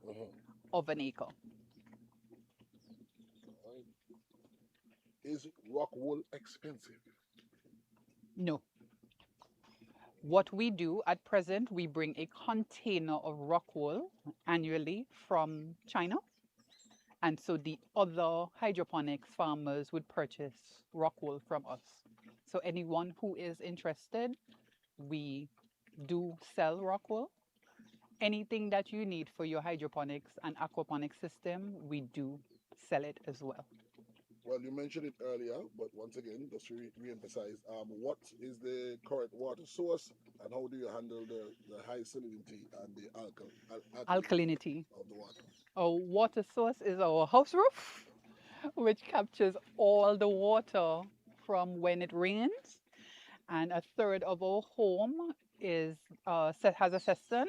Uh-huh. of an acre. All right. Is rock wool expensive? No. What we do at present, we bring a container of rock wool annually from China. And so the other hydroponics farmers would purchase rock wool from us. So anyone who is interested, we do sell rock wool. Anything that you need for your hydroponics and aquaponics system, we do sell it as well. Well, you mentioned it earlier, but once again, just to re-emphasize, what is the current water source and how do you handle the high salinity and the Alkalinity. of the water? Our water source is our house roof, which captures all the water from when it rains. And a third of our home is has a cistern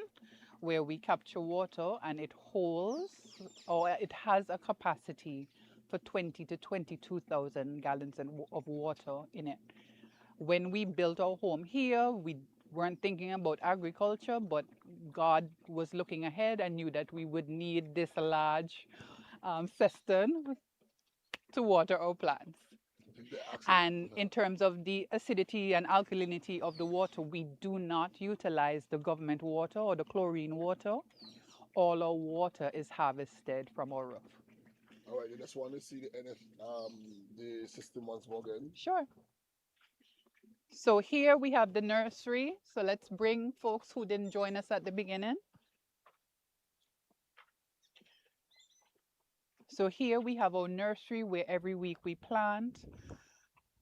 where we capture water, and it holds, or it has a capacity for 20 to 22,000 gallons of water in it. When we built our home here, we weren't thinking about agriculture, but God was looking ahead and knew that we would need this large cistern to water our plants. And in terms of the acidity and alkalinity of the water, we do not utilize the government water or the chlorine water. All our water is harvested from our roof. All right, I just want to see the system once more again. Sure. So here we have the nursery. So let's bring folks who didn't join us at the beginning. So here we have our nursery where every week we plant.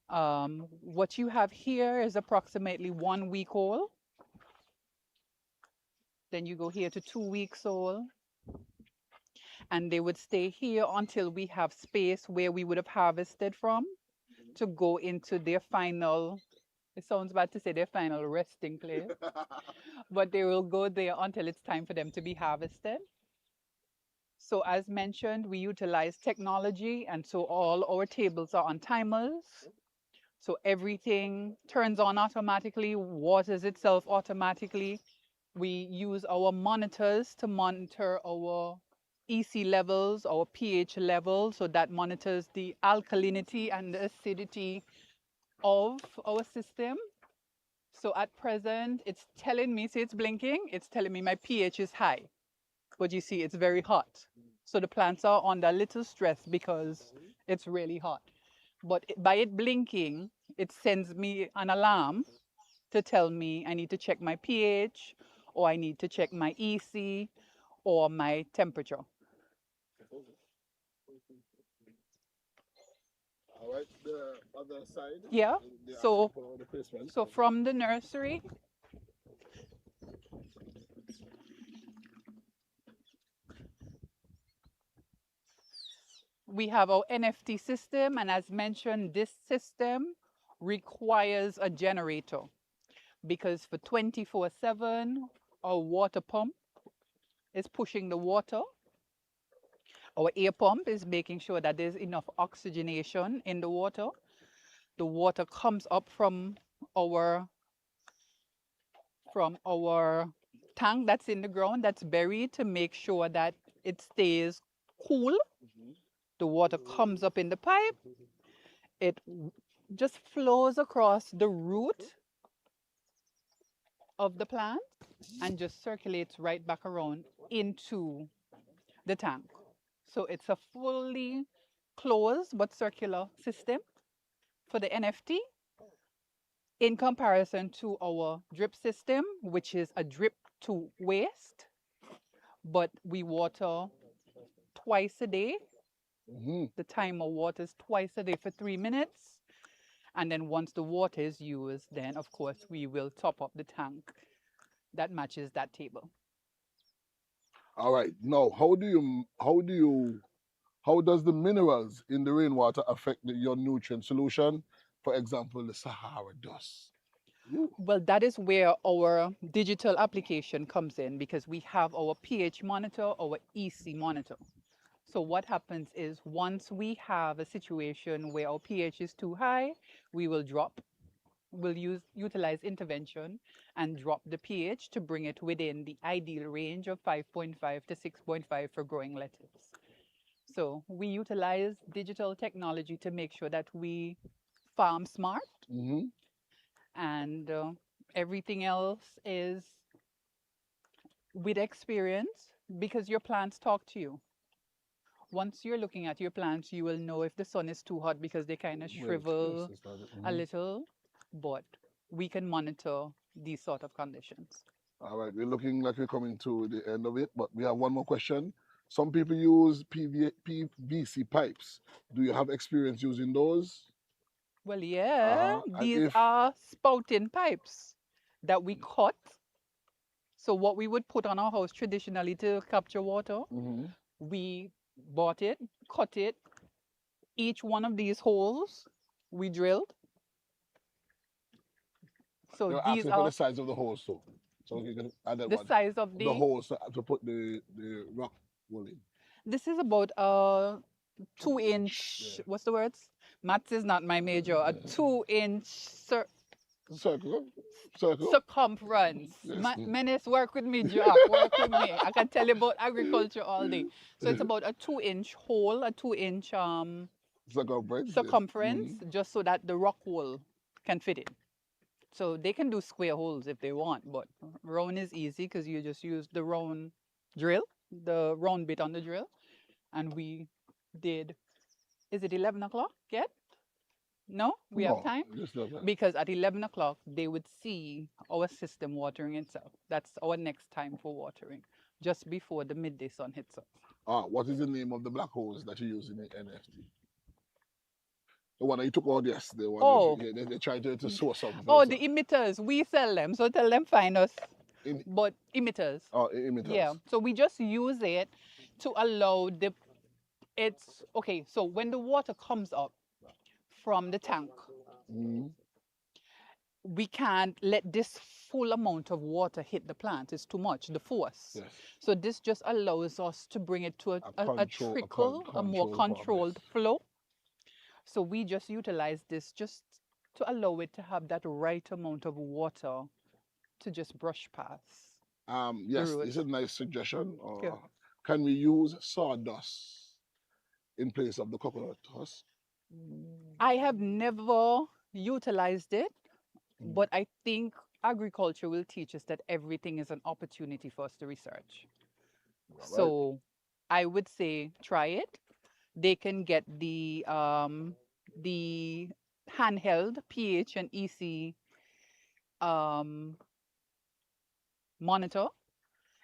What you have here is approximately 1 week old. Then you go here to 2 weeks old. And they would stay here until we have space where we would have harvested from to go into their final, it sounds bad to say their final resting place, but they will go there until it's time for them to be harvested. So as mentioned, we utilize technology, and so all our tables are on timers. So everything turns on automatically, waters itself automatically. We use our monitors to monitor our EC levels, our pH levels, so that monitors the alkalinity and the acidity of our system. So at present, it's telling me, see it's blinking, it's telling me my pH is high. But you see, it's very hot. So the plants are under a little stress because it's really hot. But by it blinking, it sends me an alarm to tell me I need to check my pH or I need to check my EC or my temperature. All right, the other side. Yeah. The So actual replacement. so from the nursery, we have our NFT system, and as mentioned, this system requires a generator because for 24/7, our water pump is pushing the water. Our air pump is making sure that there's enough oxygenation in the water. The water comes up our from our tank that's in the ground, that's buried, to make sure that it stays cool. The water comes up in the pipe. It just flows across the root of the plant and just circulates right back around into the tank. So it's a fully closed but circular system for the NFT in comparison to our drip system, which is a drip to waste, but we water twice a day. The timer waters twice a day for 3 minutes. And then once the water is used, then of course we will top up the tank that matches that table. All right. Now, how does the minerals in the rainwater affect your nutrient solution? For example, the Sahara dust. Well, that is where our digital application comes in because we have our pH monitor, our EC monitor. So what happens is once we have a situation where our pH is too high, we will utilize intervention and drop the pH to bring it within the ideal range of 5.5 to 6.5 for growing lettuce. So we utilize digital technology to make sure that we farm smart, and everything else is with experience because your plants talk to you. Once you're looking at your plants, you will know if the sun is too hot because they kind of shrivel a little, but we can monitor these sort of conditions. All right, we're looking like we're coming to the end of it, but we have one more question. Some people use PVC pipes. Do you have experience using those? Well, yeah, And these are spouting pipes that we cut. So what we would put on our house traditionally to capture water, we bought it, cut it. Each one of these holes we drilled. So They're these asking are for the size of the holes, so you can add that the one. size of The holes to put the rock wool in. This is about a 2-inch. What's the words? Maths is not my major. A 2-inch circle circumference. Yes. Menace, work with me, Jack. Work with me. I can tell you about agriculture all day. So it's about a 2-inch hole, a 2-inch circumference, just so that the rock wool can fit in. So they can do square holes if they want, but round is easy because you just use the round drill, the round bit on the drill. And we did, is it 11 o'clock yet? No, we have time? Because at 11 o'clock, they would see our system watering itself. That's our next time for watering, just before the midday sun hits us. What is the name of the black holes that you use in the NFT? The one that you took out yesterday. They tried to source something. Oh, the emitters. We sell them. So tell them find us. But emitters. Oh, emitters. Yeah. So we just use it to allow okay, so when the water comes up from the tank, we can't let this full amount of water hit the plant. It's too much, the force. Yes. So this just allows us to bring it to a trickle, a more controlled flow. So we just utilize this just to allow it to have that right amount of water to just brush past. Yes, this is a nice suggestion. Can we use sawdust in place of the coconut husk? I have never utilized it, but I think agriculture will teach us that everything is an opportunity for us to research. Right. So I would say try it. They can get the handheld pH and EC um, monitor.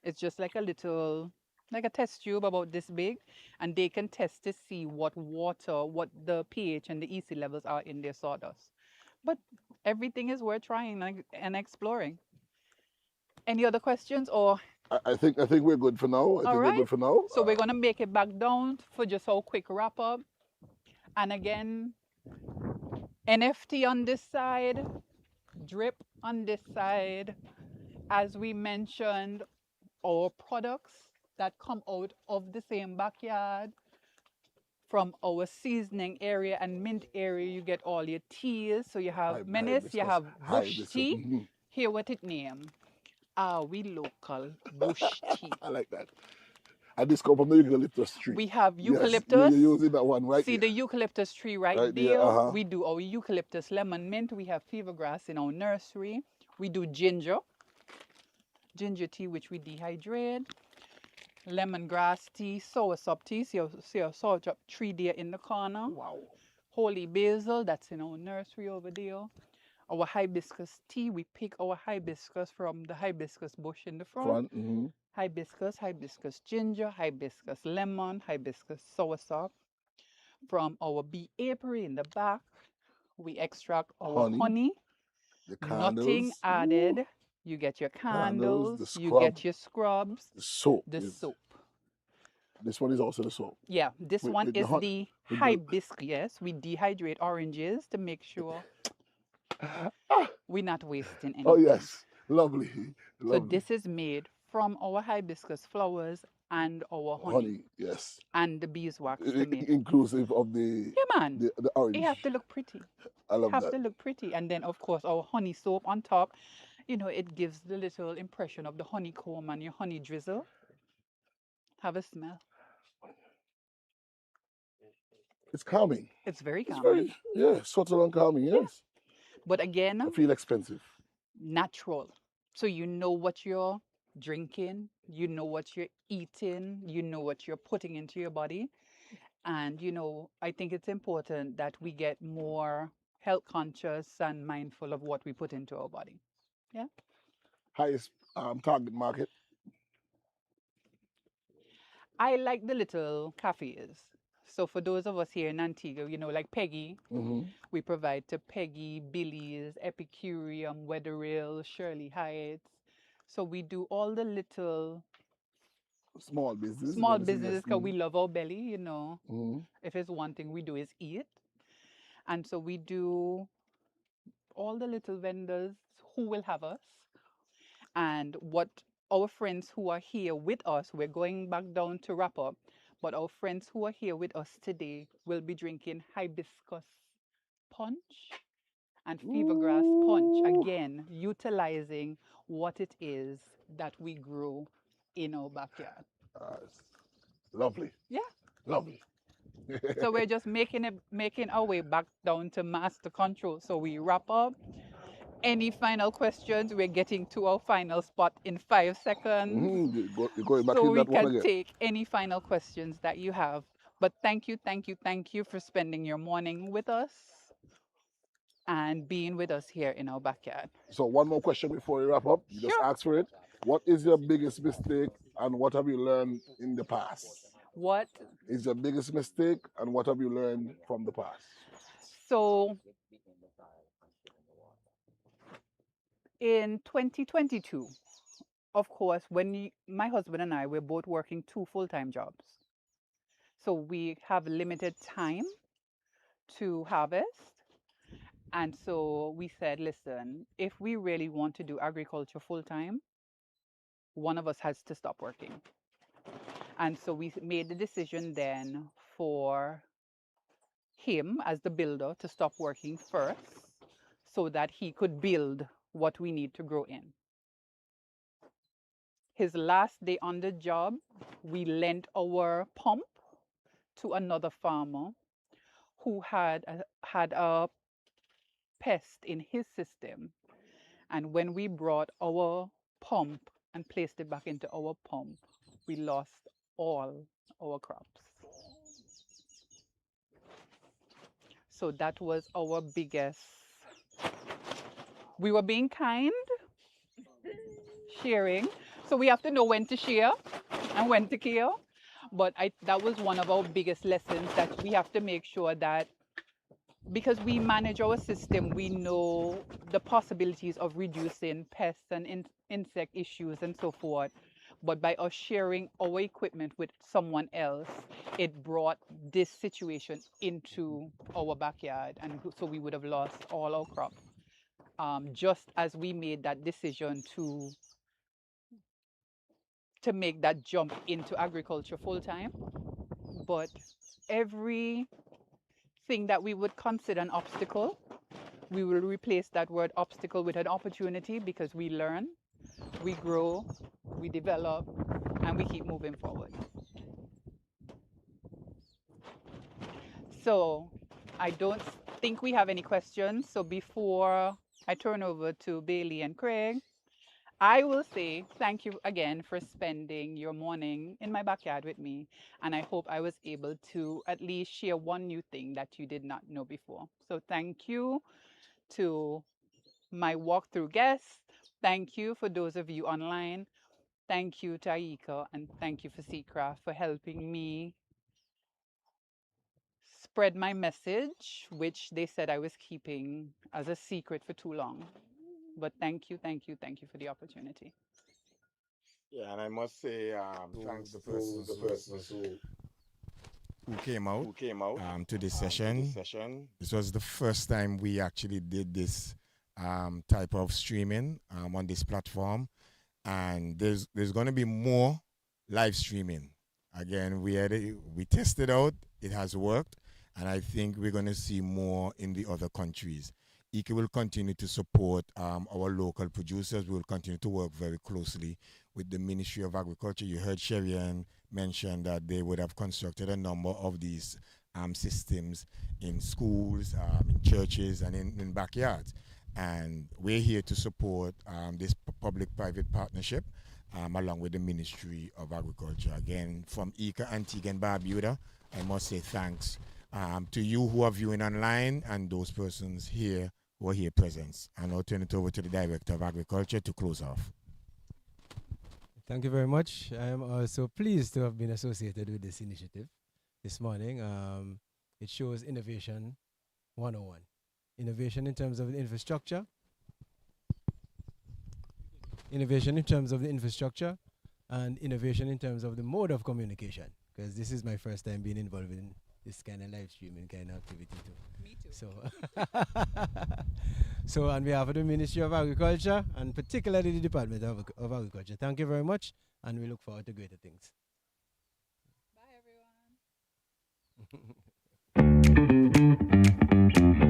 It's just like a little, like a test tube about this big, and they can test to see what water, what the pH and the EC levels are in their sawdust. But everything is worth trying and exploring. Any other questions or I think we're good for now. I all think we're right? good for now. So we're gonna make it back down for just a quick wrap up. And again, NFT on this side, drip on this side. As we mentioned, our products that come out of the same backyard from our seasoning area and mint area, you get all your teas. So you have menace, you have bush tea. Mhm. Hear what it name? Ah, we local bush tea. I like that. And this come from the eucalyptus tree. We have Yes, eucalyptus. you're using that one right See here. the eucalyptus tree right Right there, there. uh-huh. We do our eucalyptus lemon mint. We have fever grass in our nursery. We do ginger tea, which we dehydrate. Lemongrass tea, soursop tea. See our soursop tree there in the corner. Wow. Holy basil, that's in our nursery over there. Our hibiscus tea, we pick our hibiscus from the hibiscus bush in the front. Hibiscus ginger, hibiscus lemon, hibiscus soursop. From our bee apiary in the back, we extract our honey. The Nothing candles. added. You get your Candles, candles, the you scrub. get your scrubs, The soap. the soap. This one is also the soap. Yeah, this With- one with the is hon- the with the- hibiscus. Yes, we dehydrate oranges to make sure we're not wasting anything. Oh yes, lovely. So Lovely. this is made from our hibiscus flowers and our honey, honey, yes. and the beeswax to make. Inclusive of the Yeah, man. the orange. It have to look pretty. I love Have that. to look pretty, and then of course our honey soap on top. You know, it gives the little impression of the honeycomb and your honey drizzle. Have a smell. It's calming. It's very It's calming. very subtle and calming. Yes. But again, I feel expensive. natural. So you know what you're drinking, you know what you're eating, you know what you're putting into your body. And, you know, I think it's important that we get more health conscious and mindful of what we put into our body. Yeah. Highest target market. I like the little cafes. So for those of us here in Antigua, you know, like Peggy, Mm-hmm. we provide to Peggy, Billy's, Epicureum, Weatherill, Shirley Heights. So we do all the little Small business. small businesses because we love our belly, you know. Mm-hmm. If it's one thing we do is eat. And so we do all the little vendors who will have us. And what our friends who are here with us, we're going back down to wrap up, but our friends who are here with us today will be drinking hibiscus punch and fever grass punch. Ooh. Again, utilizing what it is that we grow in our backyard. It's lovely. Yeah. Lovely. So we're just making our way back down to master control. So we wrap up. Any final questions? We're getting to our final spot in 5 seconds. You're going back So in we that one can again. take any final questions that you have. But thank you for spending your morning with us and being with us here in our backyard. So one more question before we wrap up. You just Sure. ask for it. What is your biggest mistake and what have you learned in the past? What? Is your biggest mistake and what have you learned from the past? So in 2022, of course, when my husband and I were both working 2 full-time jobs. So we have limited time to harvest. And so we said, listen, if we really want to do agriculture full-time, one of us has to stop working. And so we made the decision then for him as the builder to stop working first so that he could build what we need to grow in. His last day on the job, we lent our pump to another farmer who had a pest in his system. And when we brought our pump and placed it back into our pump, we lost all our crops. So that was our biggest. We were being kind, sharing. So we have to know when to share and when to kill. But that was one of our biggest lessons, that we have to make sure that because we manage our system, we know the possibilities of reducing pests and insect issues and so forth. But by us sharing our equipment with someone else, it brought this situation into our backyard. And so we would have lost all our crop. Just as we made that decision to make that jump into agriculture full time. But everything that we would consider an obstacle, we will replace that word obstacle with an opportunity, because we learn, we grow, we develop, and we keep moving forward. So I don't think we have any questions. So before I turn over to Bailey and Craig, I will say thank you again for spending your morning in my backyard with me. And I hope I was able to at least share one new thing that you did not know before. So thank you to my walkthrough guests. Thank you for those of you online. Thank you to Aika, and thank you for Seacraft for helping me spread my message, which they said I was keeping as a secret for too long. But thank you, thank you, thank you for the opportunity. Yeah, and I must say, thanks to the persons who came out to this session. This was the first time we actually did this type of streaming on this platform, and there's going to be more live streaming. Again, we tested out, it has worked, and I think we're going to see more in the other countries. ICA will continue to support our local producers. We will continue to work very closely with the Ministry of Agriculture. You heard Sherian mention that they would have constructed a number of these systems in schools, in churches, and in backyards. And we're here to support this public-private partnership along with the Ministry of Agriculture. Again, from ICA Antigua and Barbuda, I must say thanks to you who are viewing online and those persons here who are here present. And I'll turn it over to the Director of Agriculture to close off. Thank you very much. I am also pleased to have been associated with this initiative this morning. It shows innovation 101. Innovation in terms of the infrastructure. Innovation in terms of the infrastructure, and innovation in terms of the mode of communication. Because this is my first time being involved in this kind of live streaming kind of activity too. Me too. So, so on behalf of the Ministry of Agriculture, and particularly the Department of Agriculture, thank you very much, and we look forward to greater things. Bye, everyone.